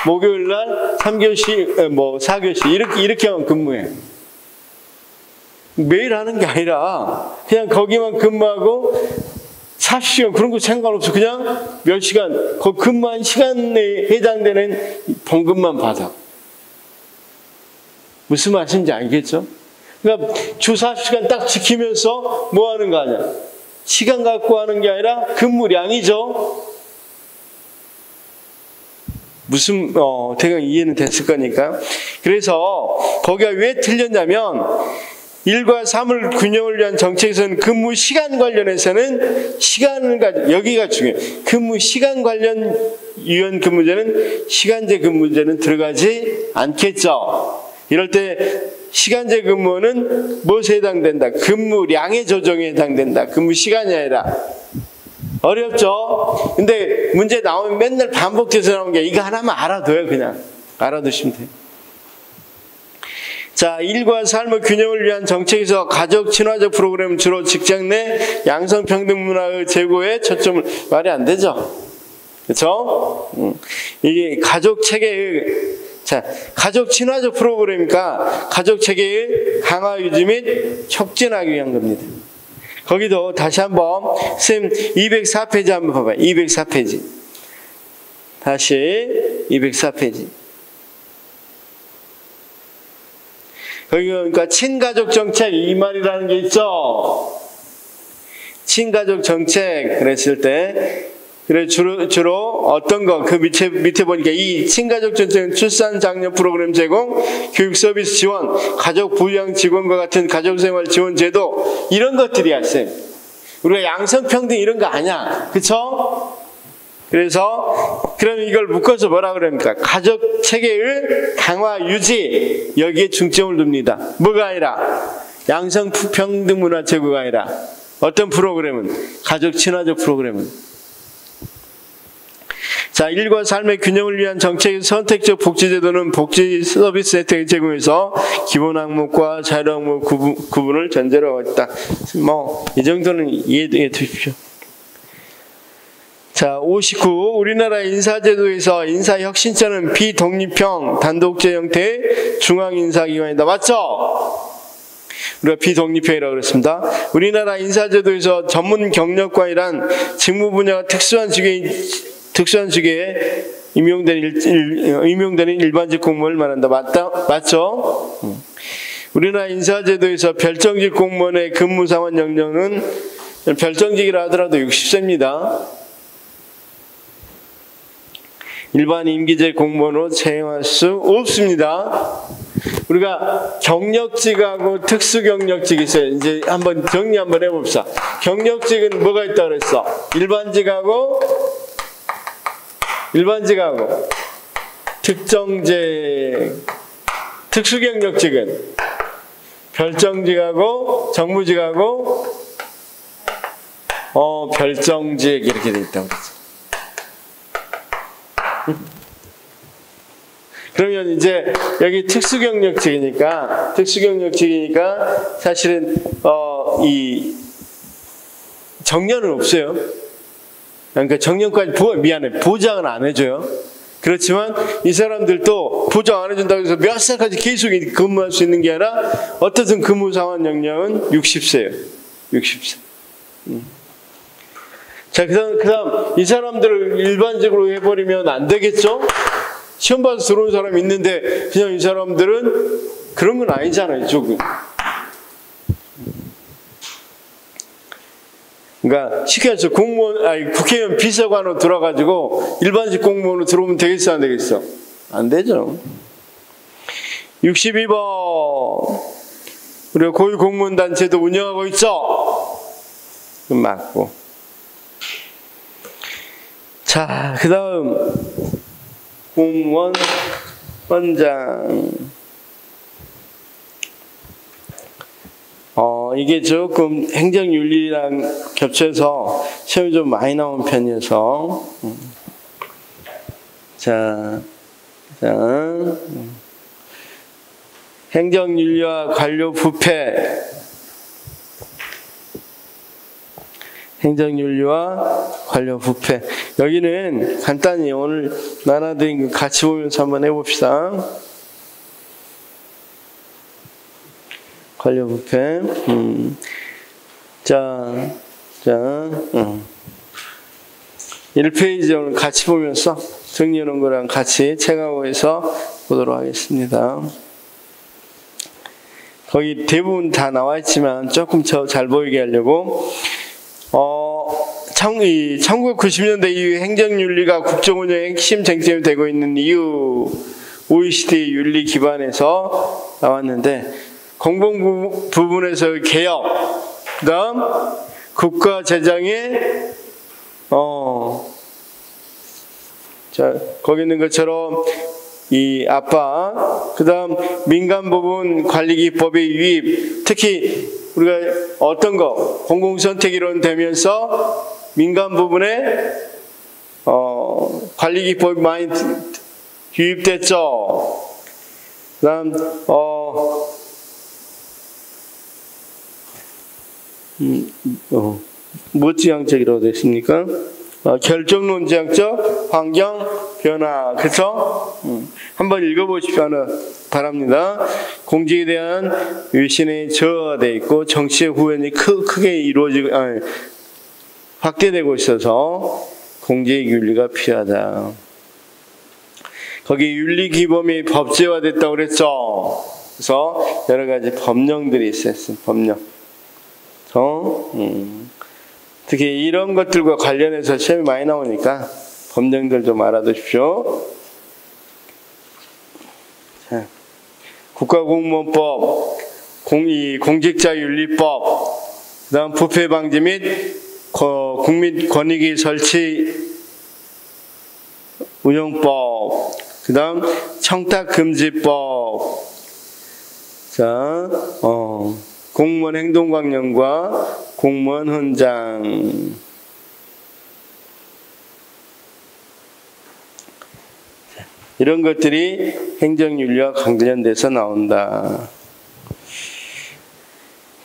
목요일날 3교시, 4교시 이렇게만 근무해. 매일 하는 게 아니라 그냥 거기만 근무하고 40시간 그런 거 상관없어. 그냥 몇 시간, 그 근무한 시간에 해당되는 봉급만 받아. 무슨 말인지 알겠죠? 그러니까 주 40시간 딱 지키면서 뭐 하는 거 아니야? 시간 갖고 하는 게 아니라 근무량이죠. 무슨 대강 이해는 됐을 거니까. 그래서 거기가 왜 틀렸냐면 1과 3을 균형을 위한 정책에서는 근무 시간 관련해서는 여기가 중요해요. 근무 시간 관련 유연 근무제는 시간제 근무제는 들어가지 않겠죠. 이럴 때 시간제 근무는 무엇에 해당된다? 근무량의 조정에 해당된다. 근무 시간이 아니라. 어렵죠? 근데 문제 나오면 맨날 반복돼서 나오는 게 이거 하나만 알아둬요. 그냥 알아두시면 돼요. 자, 일과 삶의 균형을 위한 정책에서 가족 친화적 프로그램 주로 직장 내 양성평등 문화의 제고에 초점을, 말이 안 되죠? 그렇죠? 이게 가족 체계의, 자, 가족 친화적 프로그램이니까 가족 체계의 강화 유지 및 촉진하기 위한 겁니다. 거기도 다시 한번 쌤 204페이지 한번 봐봐요. 204페이지. 다시 204페이지. 거기 그러니까 친가족 정책 이 말이라는 게 있죠. 친가족 정책 그랬을 때 그래 주로 어떤 거 그 밑에 보니까 이 친가족 정책은 출산 장려 프로그램 제공, 교육 서비스 지원, 가족 부양 지원과 같은 가족생활 지원 제도 이런 것들이야 쌤. 우리가 양성평등 이런 거 아니야, 그렇죠? 그래서 그럼 이걸 묶어서 뭐라 그럽니까? 가족 체계의 강화 유지 여기에 중점을 둡니다. 뭐가 아니라 양성평등 문화 제고가 아니라 어떤 프로그램은 가족 친화적 프로그램은. 자, 일과 삶의 균형을 위한 정책의 선택적 복지제도는 복지 서비스 혜택을 제공해서 기본 항목과 자율 항목 구분을 전제로 하고 있다. 뭐 이 정도는 이해해 두십시오. 자, 59. 우리나라 인사제도에서 인사혁신처는 비독립형 단독제 형태의 중앙인사기관이다. 맞죠? 우리가 비독립형이라고 그랬습니다. 우리나라 인사제도에서 전문 경력관이란 직무 분야가 특수한 직에 임용되는 일반직 공무원을 말한다. 맞죠? 우리나라 인사제도에서 별정직 공무원의 근무상환 연령은 별정직이라 하더라도 60세입니다. 일반 임기제 공무원으로 채용할 수 없습니다. 우리가 경력직하고 특수경력직이 있어요. 이제 한번 정리 한번 해봅시다. 경력직은 뭐가 있다 그랬어? 일반직하고 특정직, 특수경력직은 별정직하고 정무직하고 별정직 이렇게 돼 있다고 그랬어. 그러면 이제 여기 특수경력직이니까 사실은 이 정년은 없어요. 그러니까 정년까지 보장은 안 해줘요. 그렇지만 이 사람들도 보장 안 해준다고 해서 몇 살까지 계속 근무할 수 있는 게 아니라 어떻든 근무 상환 연령은 60세예요. 60세. 자, 그다음 이 사람들을 일반적으로 해버리면 안 되겠죠? 시험 봐서 들어온 사람이 있는데 그냥 이 사람들은 그런 건 아니잖아요, 조금. 그러니까 쉽게 해서 국회의원 비서관으로 들어가지고 일반직 공무원으로 들어오면 되겠어, 안 되겠어? 안 되죠. 62번. 우리가 고위공무원단체도 운영하고 있죠? 맞고. 자, 그 다음 공무원 원장. 이게 조금 행정윤리랑 겹쳐서 시험이 좀 많이 나온 편이어서. 자, 행정윤리와 관료 부패. 행정윤리와 관료 부패. 여기는 간단히 오늘 나눠드린 거 같이 보면서 한번 해봅시다. 관료 부패. 1페이지 오늘 같이 보면서 정리해놓은 거랑 같이 책하고해서 보도록 하겠습니다. 거기 대부분 다 나와 있지만 조금 잘 보이게 하려고 1990년대 이후 행정윤리가 국정운영의 핵심 쟁점이 되고 있는 이유 OECD 윤리 기반에서 나왔는데 공공 부분에서의 개혁, 그 다음 국가 재정의 거기 있는 것처럼 이 압박, 그 다음 민간 부분 관리기법의 유입, 특히 우리가 어떤 거 공공선택이론 되면서 민간 부분에 관리기법이 많이 유입됐죠. 그다음 뭐 지향적이라고 됐습니까? 결정론 지향적 환경 변화. 그래서 한번 읽어보십시오 바랍니다. 공직에 대한 외신이 저하되어 있고 정치의 후연이 크게 이루어지고 확대되고 있어서 공직의 윤리가 필요하다. 거기 윤리 기범이 법제화됐다고 그랬죠. 그래서 여러 가지 법령들이 있었어요. 법령. 특히 이런 것들과 관련해서 시험이 많이 나오니까 법령들 좀 알아두십시오. 자, 국가공무원법, 공직자윤리법, 그다음 부패방지 및 국민권익위 설치 운영법, 그다음 청탁금지법, 자, 공무원 행동강령과 공무원 훈장. 이런 것들이 행정윤리와 관련돼서 나온다.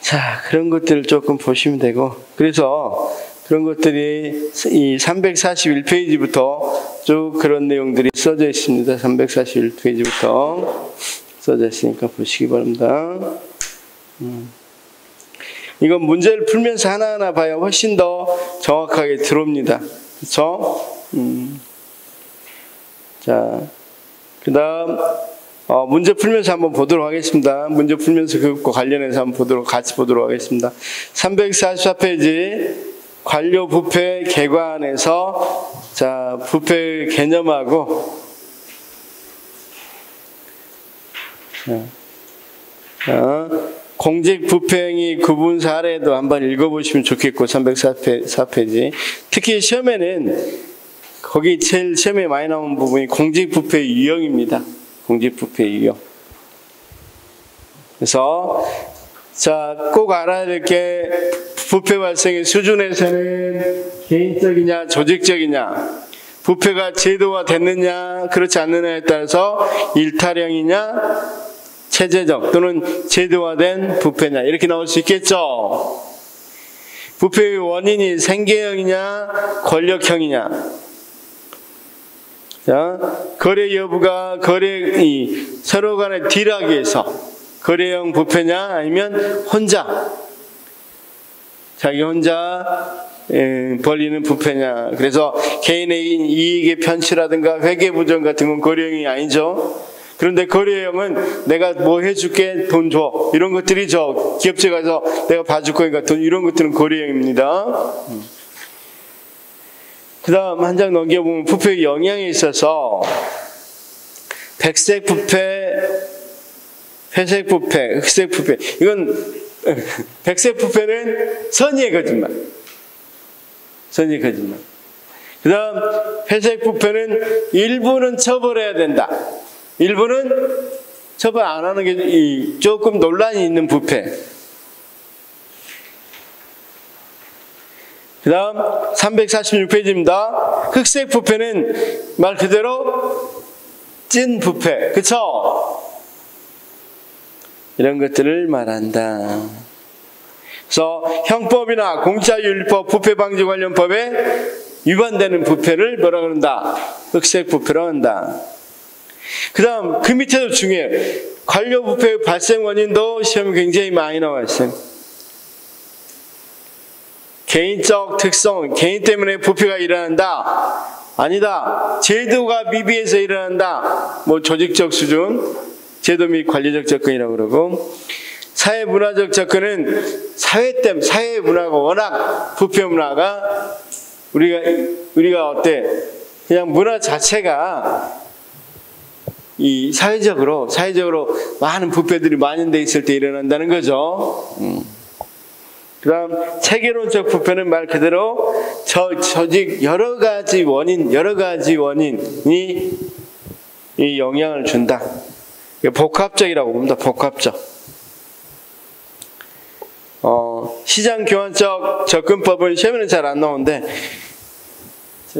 자, 그런 것들을 조금 보시면 되고, 그래서 그런 것들이 이 341페이지부터 쭉 그런 내용들이 써져 있습니다. 341페이지부터 써져 있으니까 보시기 바랍니다. 이건 문제를 풀면서 하나하나 봐야 훨씬 더 정확하게 들어옵니다. 그렇죠? 자, 그 다음 문제 풀면서 한번 보도록 하겠습니다. 문제 풀면서 그것과 관련해서 한번 같이 보도록 하겠습니다. 344페이지 관료 부패 개관에서 자, 부패 개념하고 공직 부패행위 구분 사례도 한번 읽어보시면 좋겠고, 304페이지. 특히 시험에는 거기 제일 시험에 많이 나오는 부분이 공직 부패 유형입니다. 공직 부패 유형. 그래서 자, 꼭 알아야 될 게 부패 발생의 수준에서는 개인적이냐 조직적이냐, 부패가 제도화 됐느냐 그렇지 않느냐에 따라서 일탈형이냐 체제적 또는 제도화된 부패냐 이렇게 나올 수 있겠죠. 부패의 원인이 생계형이냐 권력형이냐, 자, 거래 여부가 서로 간에 딜하기 위해서 거래형 부패냐 아니면 혼자 자기 혼자 벌리는 부패냐. 그래서 개인의 이익의 편취라든가 회계부정 같은 건 거래형이 아니죠. 그런데 거래형은 내가 뭐 해줄게 돈 줘 이런 것들이죠. 기업체 가서 내가 봐줄 거니까 돈, 이런 것들은 거래형입니다. 그 다음 한 장 넘겨보면 부패의 영향에 있어서 백색 부패, 회색 부패, 흑색 부패, 이건 백색 부패는 선의의 거짓말, 선의의 거짓말. 그 다음 회색 부패는 일부는 처벌해야 된다, 일부는 처벌 안 하는 게 조금 논란이 있는 부패. 그 다음 346페이지입니다. 흑색 부패는 말 그대로 찐 부패, 그쵸? 이런 것들을 말한다. 그래서 형법이나 공직자윤리법, 부패방지 관련법에 위반되는 부패를 뭐라 그런다? 흑색 부패라고 한다. 그 다음 그 밑에도 중요해요. 관료 부패 발생 원인도 시험에 굉장히 많이 나와 있어요. 개인적 특성, 개인 때문에 부패가 일어난다, 아니다, 제도가 미비해서 일어난다, 뭐 조직적 수준, 제도 및 관리적 접근이라고 그러고, 사회 문화적 접근은 사회 문화가 워낙 부패 문화가 우리가 어때? 그냥 문화 자체가 이 사회적으로 많은 부패들이 만연돼 있을 때 일어난다는 거죠. 그 다음 체계론적 부패는 말 그대로 조직 여러 가지 원인이 이 영향을 준다. 복합적이라고 봅니다. 복합적. 시장 교환적 접근법은 시험에는 잘 안 나오는데,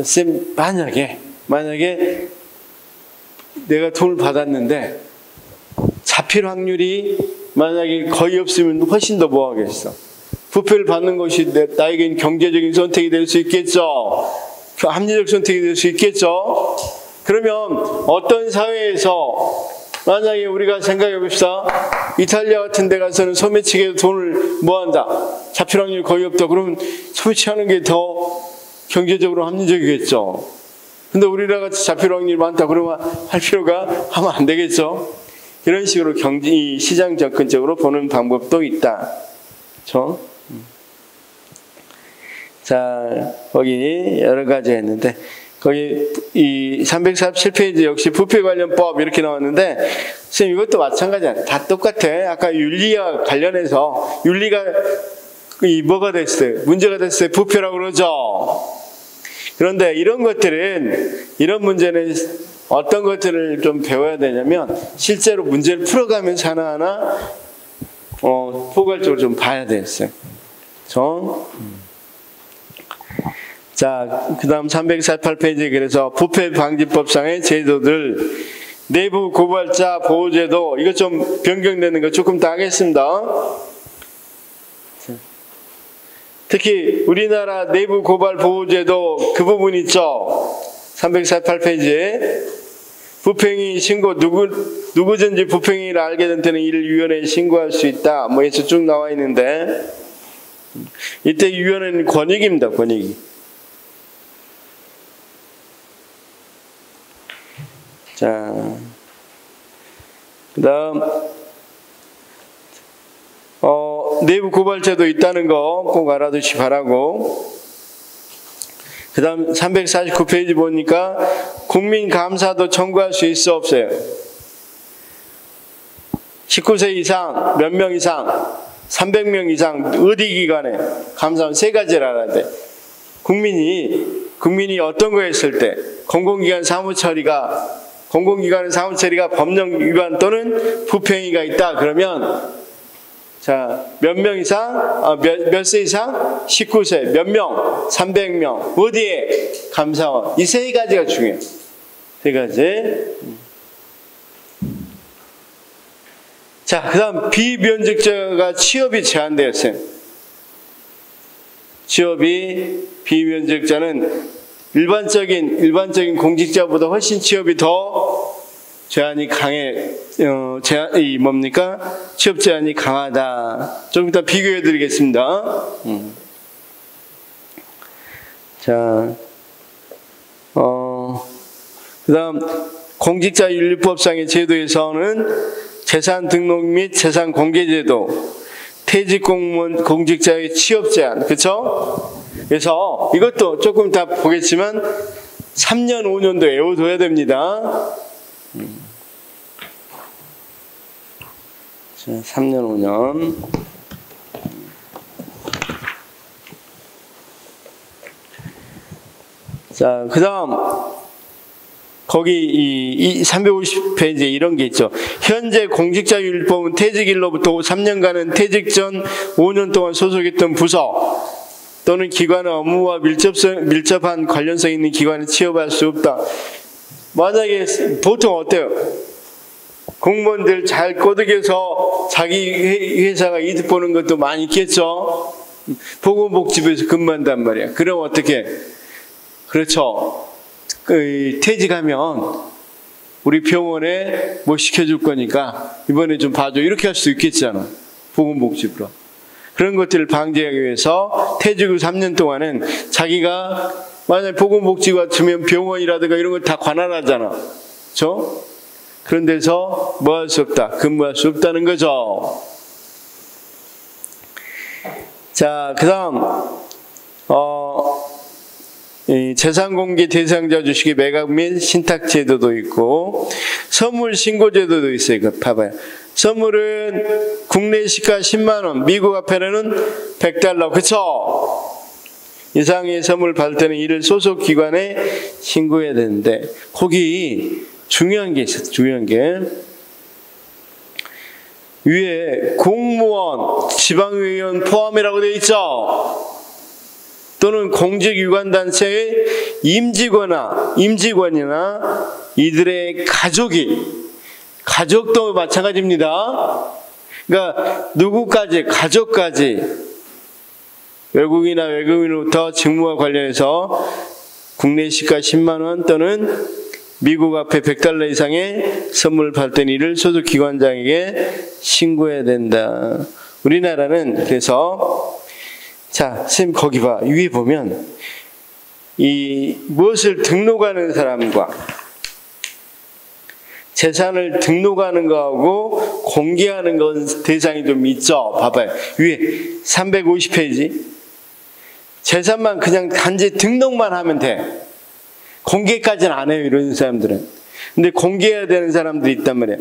쌤, 만약에 내가 돈을 받았는데 잡힐 확률이 만약에 거의 없으면 훨씬 더 뭐 하겠어? 부패를 받는 것이 나에겐 경제적인 선택이 될 수 있겠죠. 합리적 선택이 될 수 있겠죠. 그러면 어떤 사회에서 만약에 우리가 생각해 봅시다. 이탈리아 같은 데 가서는 소매치기에 돈을 뭐한다. 잡힐 확률이 거의 없다. 그러면 소매치기하는 게 더 경제적으로 합리적이겠죠. 근데 우리나라 같이 잡힐 확률이 많다. 그러면 할 필요가 하면 안 되겠죠. 이런 식으로 이 시장 접근적으로 보는 방법도 있다. 그렇죠? 자, 거기 여러 가지 했는데 거기 이 347페이지 역시 부패 관련법 이렇게 나왔는데 선생님 이것도 마찬가지야. 다 똑같아. 아까 윤리와 관련해서 윤리가 뭐가 됐어요? 문제가 됐어요. 부패라고 그러죠. 그런데 이런 문제는 어떤 것들을 좀 배워야 되냐면 실제로 문제를 풀어가면서 하나하나 포괄적으로 좀 봐야 되겠어요. 자, 그 다음 348페이지 그래서 부패방지법상의 제도들 내부 고발자 보호제도 이거 좀 변경되는 거 조금 더 하겠습니다. 특히 우리나라 내부 고발 보호제도 그 부분 있죠. 348페이지에 부패행위 신고 누구든지 부패행위를 알게 된 때는 이를 위원회에 신고할 수 있다. 뭐 해서 쭉 나와 있는데 이때 위원회는 권익입니다. 권익이. 자, 그 다음 내부 고발제도 있다는 거 꼭 알아두시 바라고. 그 다음 349페이지 보니까 국민감사도 청구할 수 있어 없어요? 19세 이상 몇 명 이상 300명 이상 어디 기관에 감사는 세 가지를 알아야 돼. 국민이 어떤 거 했을 때 공공기관의 사무처리가 법령 위반 또는 부패행위가 있다 그러면 자, 몇 명 이상? 몇 세 이상? 19세. 몇 명? 300명. 어디에? 감사원. 이 세 가지가 중요해요. 세 가지. 자, 그 다음 비면직자가 취업이 제한되었어요. 취업이 비면직자는 일반적인 공직자보다 훨씬 취업이 더 제한이 취업 제한이 강하다. 좀 이따 비교해 드리겠습니다. 자, 그 다음, 공직자윤리법상의 제도에서는 재산 등록 및 재산 공개 제도, 퇴직 공무원 공직자의 취업 제한, 그쵸? 그래서 이것도 조금 다 보겠지만 3년, 5년도 외워둬야 됩니다. 3년, 5년. 자, 그 다음, 거기 이 350페이지에 이런 게 있죠. 현재 공직자윤리법은 퇴직일로부터 3년간은 퇴직 전 5년 동안 소속했던 부서 또는 기관의 업무와 밀접한 관련성 있는 기관에 취업할 수 없다. 만약에 보통 어때요? 공무원들 잘 꼬드겨서 자기 회사가 이득 보는 것도 많이 있겠죠. 보건복지부에서 근무한단 말이야. 그럼 어떻게? 그렇죠. 퇴직하면 우리 병원에 뭐 시켜줄 거니까 이번에 좀 봐줘. 이렇게 할 수 있겠잖아. 보건복지부로. 그런 것들을 방지하기 위해서 퇴직 후 3년 동안은 자기가 만약에 보건복지부 같으면 병원이라든가 이런 걸 다 관할하잖아. 그렇죠? 그런 데서 뭐 할 수 없다. 근무할 수 없다는 거죠. 자, 그 다음 재산공개 대상자 주식의 매각 및 신탁 제도도 있고 선물 신고 제도도 있어요. 이거 봐봐요. 선물은 국내 시가 10만 원, 미국 화폐로는 $100. 그쵸? 이상의 선물 받을 때는 이를 소속 기관에 신고해야 되는데 거기 중요한 게 있어요. 중요한 게 위에 공무원, 지방의원 포함이라고 되어 있죠. 또는 공직유관단체의 임직원이나 이들의 가족도 마찬가지입니다. 그러니까 누구까지, 가족까지, 외국인이나 외국인으로부터 직무와 관련해서 국내 시가 10만 원 또는 미국 앞에 $100 이상의 선물 받던 일을 소속기관장에게 신고해야 된다. 우리나라는 그래서 자, 선생님 거기 봐. 위에 보면 이 무엇을 등록하는 사람과 재산을 등록하는 거하고 공개하는 건 대상이 좀 있죠. 봐봐요. 위에 350페이지. 재산만 그냥 단지 등록만 하면 돼. 공개까지는 안 해요, 이런 사람들은. 근데 공개해야 되는 사람들이 있단 말이에요.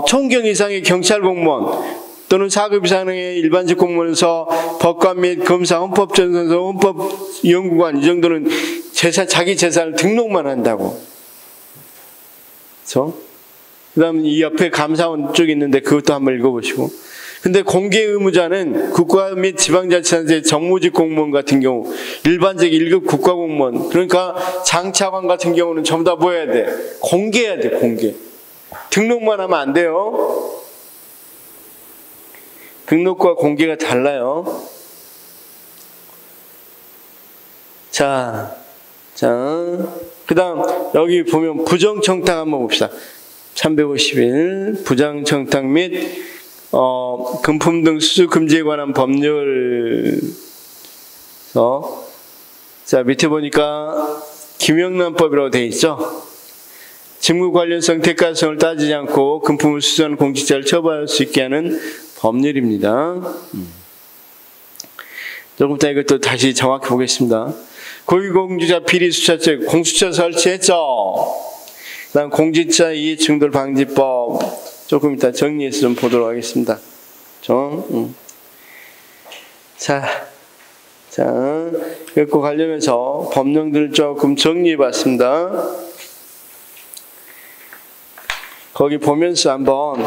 총경 이상의 경찰 공무원 또는 4급 이상의 일반직 공무원에서 법관 및 검사, 헌법전선서, 헌법연구관 이 정도는 자기 재산을 등록만 한다고. 그렇죠? 그 다음 이 옆에 감사원 쪽 있는데 그것도 한번 읽어보시고. 근데 공개 의무자는 국가 및 지방자치단체 정무직 공무원 같은 경우, 일반직 1급 국가공무원, 그러니까 장차관 같은 경우는 전부 다 뭐 해야 돼? 공개해야 돼, 공개. 등록만 하면 안 돼요. 등록과 공개가 달라요. 자, 그 다음 여기 보면 부정청탁 한번 봅시다. 351 부정청탁 및 금품 등 수수 금지에 관한 법률. 자, 밑에 보니까 김영란법이라고 되어 있죠. 직무 관련성, 대가성을 따지지 않고 금품을 수수하는 공직자를 처벌할 수 있게 하는 법률입니다. 조금 이따 이것도 다시 정확히 보겠습니다. 고위공직자 비리 수사처 공수처 설치했죠. 그다음 공직자 이해충돌 방지법 조금 이따 정리해서 좀 보도록 하겠습니다. 자, 이것과 관련해서 법령들을 조금 정리해봤습니다. 거기 보면서 한번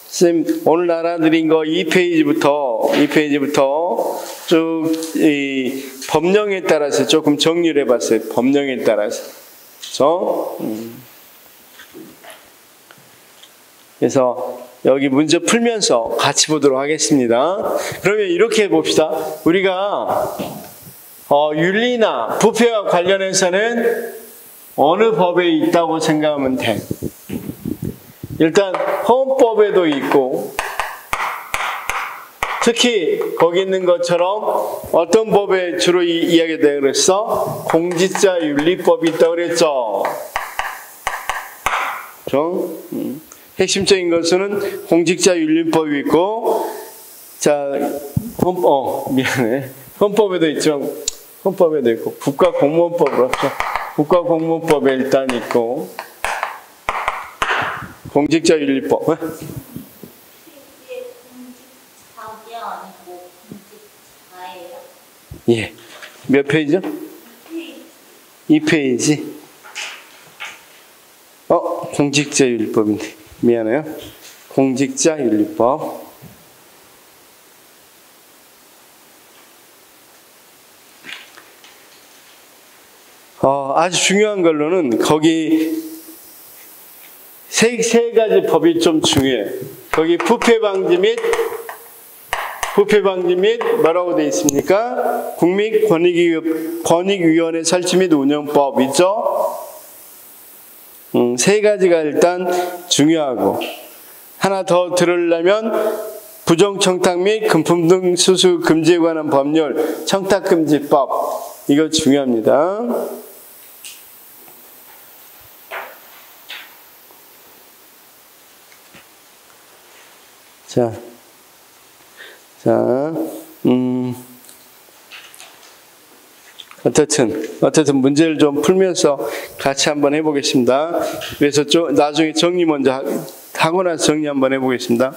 선생님 오늘 알아드린 거 2페이지부터 쭉 이 법령에 따라서 조금 정리를 해봤어요. 법령에 따라서. 그래서 여기 문제 풀면서 같이 보도록 하겠습니다. 그러면 이렇게 봅시다. 우리가 윤리나 부패와 관련해서는 어느 법에 있다고 생각하면 돼? 일단 헌법에도 있고, 특히 거기 있는 것처럼 어떤 법에 주로 이야기가 되어 그랬어? 공직자윤리법이 있다고 그랬죠. 핵심적인 것은 공직자윤리법이 있고, 자, 헌법에도 있죠. 헌법에도 있고, 국가공무원법으로 합쳐. 국가공무원법에 일단 있고, 공직자윤리법. 예. 몇 페이지죠? 2페이지. 공직자윤리법인데. 미안해요. 공직자윤리법. 아주 중요한 걸로는 거기 세 가지 법이 좀 중요해요. 거기 부패 방지 및 뭐라고 되어 있습니까? 국민권익위원회 설치 및 운영법 있죠? 세 가지가 일단 중요하고, 하나 더 들으려면 부정청탁 및 금품 등 수수 금지에 관한 법률, 청탁금지법, 이거 중요합니다. 어쨌든 문제를 좀 풀면서 같이 한번 해보겠습니다. 그래서 나중에 정리 먼저 하고 나서 정리 한번 해보겠습니다.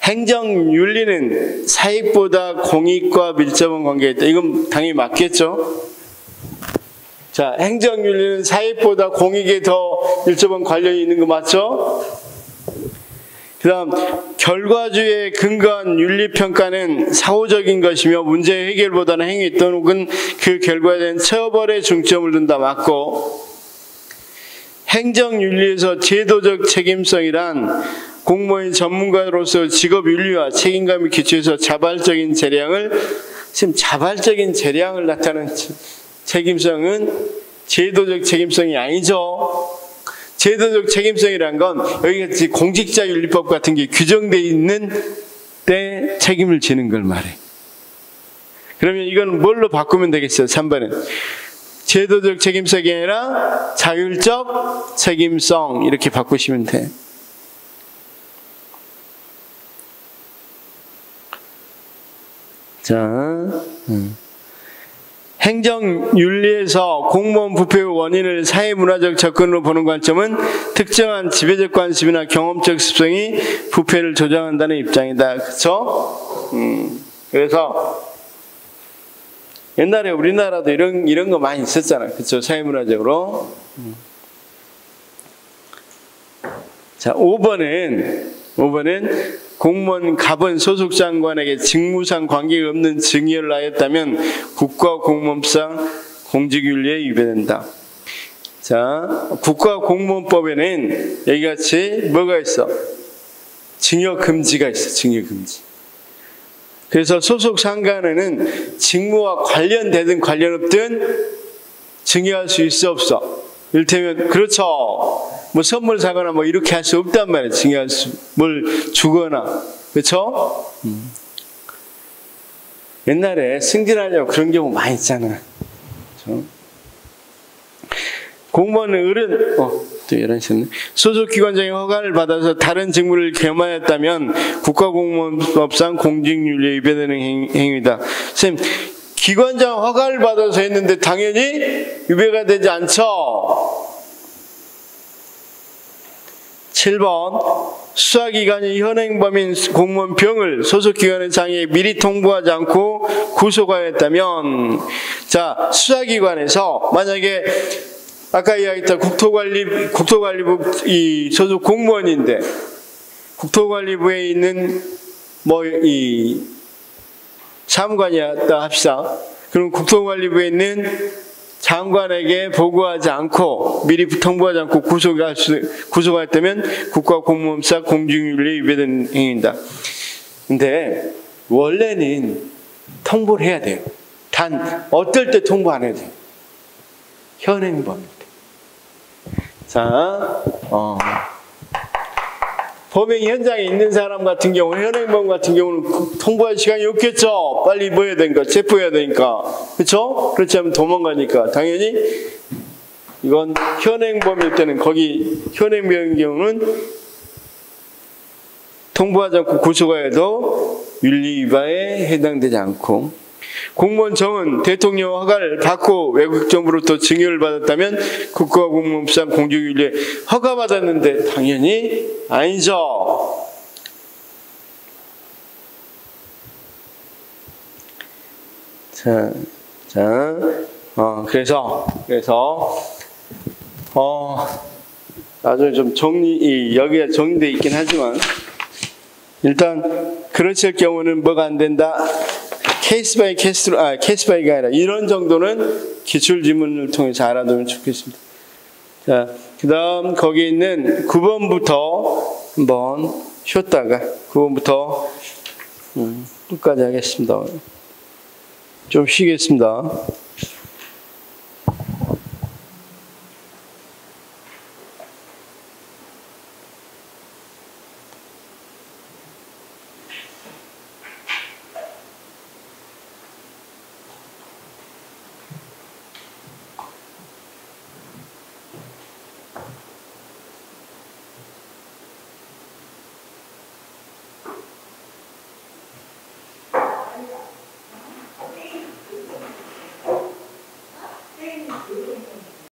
행정윤리는 사익보다 공익과 밀접한 관계가 있다. 이건 당연히 맞겠죠? 자, 행정윤리는 사익보다 공익에 더 밀접한 관련이 있는 거 맞죠? 그 다음 결과주의에 근거한 윤리평가는 사후적인 것이며 문제 해결보다는 행위 또는 그 결과에 대한 처벌에 중점을 둔다. 맞고, 행정윤리에서 제도적 책임성이란 공무원 전문가로서 직업윤리와 책임감에 기초해서 자발적인 재량을 나타내는 책임성은 제도적 책임성이 아니죠. 제도적 책임성이란 건 여기 공직자윤리법 같은 게 규정되어 있는 때 책임을 지는 걸 말해. 그러면 이건 뭘로 바꾸면 되겠어요? 3번은 제도적 책임성이 아니라 자율적 책임성 이렇게 바꾸시면 돼. 자, 행정윤리에서 공무원 부패의 원인을 사회문화적 접근으로 보는 관점은 특정한 지배적 관심이나 경험적 습성이 부패를 조장한다는 입장이다. 그렇죠? 그래서 옛날에 우리나라도 이런 거 많이 있었잖아요. 그렇죠? 사회문화적으로. 자, 5번은 공무원 갑은 소속 장관에게 직무상 관계가 없는 증여를 하였다면 국가공무원법 공직윤리에 위배된다. 자, 국가공무원법에는 여기같이 뭐가 있어? 증여금지가 있어. 증여금지. 그래서 소속 상관에는 직무와 관련되든 관련 없든 증여할 수 있어 없어? 이를테면 그렇죠. 뭐 선물 사거나 뭐 이렇게 할 수 없단 말이에요. 증여할 수, 뭘 주거나. 그렇죠? 옛날에 승진하려고 그런 경우 많이 있잖아. 그렇죠? 공무원은 또 이런 식네. 소속기관장의 허가를 받아서 다른 직무를 겸하였다면 국가공무원법상 공직윤리에 위배되는 행위다. 선생님, 기관장 허가를 받아서 했는데 당연히 위배가 되지 않죠. 7번 수사기관이 현행범인 공무원 병을 소속기관의 장애에 미리 통보하지 않고 구속하였다면, 자, 수사기관에서 만약에 아까 이야기했던 국토관리부 이 소속 공무원인데 국토관리부에 있는 이 사무관이었다 합시다. 그럼 국토관리부에 있는 장관에게 보고하지 않고 미리 통보하지 않고 구속했다면 국가공무원법 공직윤리에 위배되는 행위입니다. 근데 원래는 통보를 해야 돼요. 단 어떨 때 통보 안 해도 돼요? 현행범일 때. 자, 범행 현장에 있는 사람 같은 경우, 현행범 같은 경우는 통보할 시간이 없겠죠. 빨리 뭐 해야 되니까, 체포해야 되니까. 그렇죠? 그렇지 않으면 도망가니까. 당연히 이건 현행범일 때는 거기 현행범의 경우는 통보하지 않고 구속해도 윤리 위반에 해당되지 않고, 공무원 정은 대통령 허가를 받고 외국 정부로부터 증여를 받았다면 국가공무원법 공직윤리에 허가받았는데 당연히 아니죠. 그래서 나중에 좀 여기에 정리되어 있긴 하지만 일단 그렇을 경우는 뭐가 안 된다? 케이스 바이 케이스가 아니라 이런 정도는 기출 지문을 통해서 알아두면 좋겠습니다. 자, 그 다음 거기 있는 9번부터 한번 쉬었다가 9번부터 끝까지 하겠습니다. 좀 쉬겠습니다. Thank you.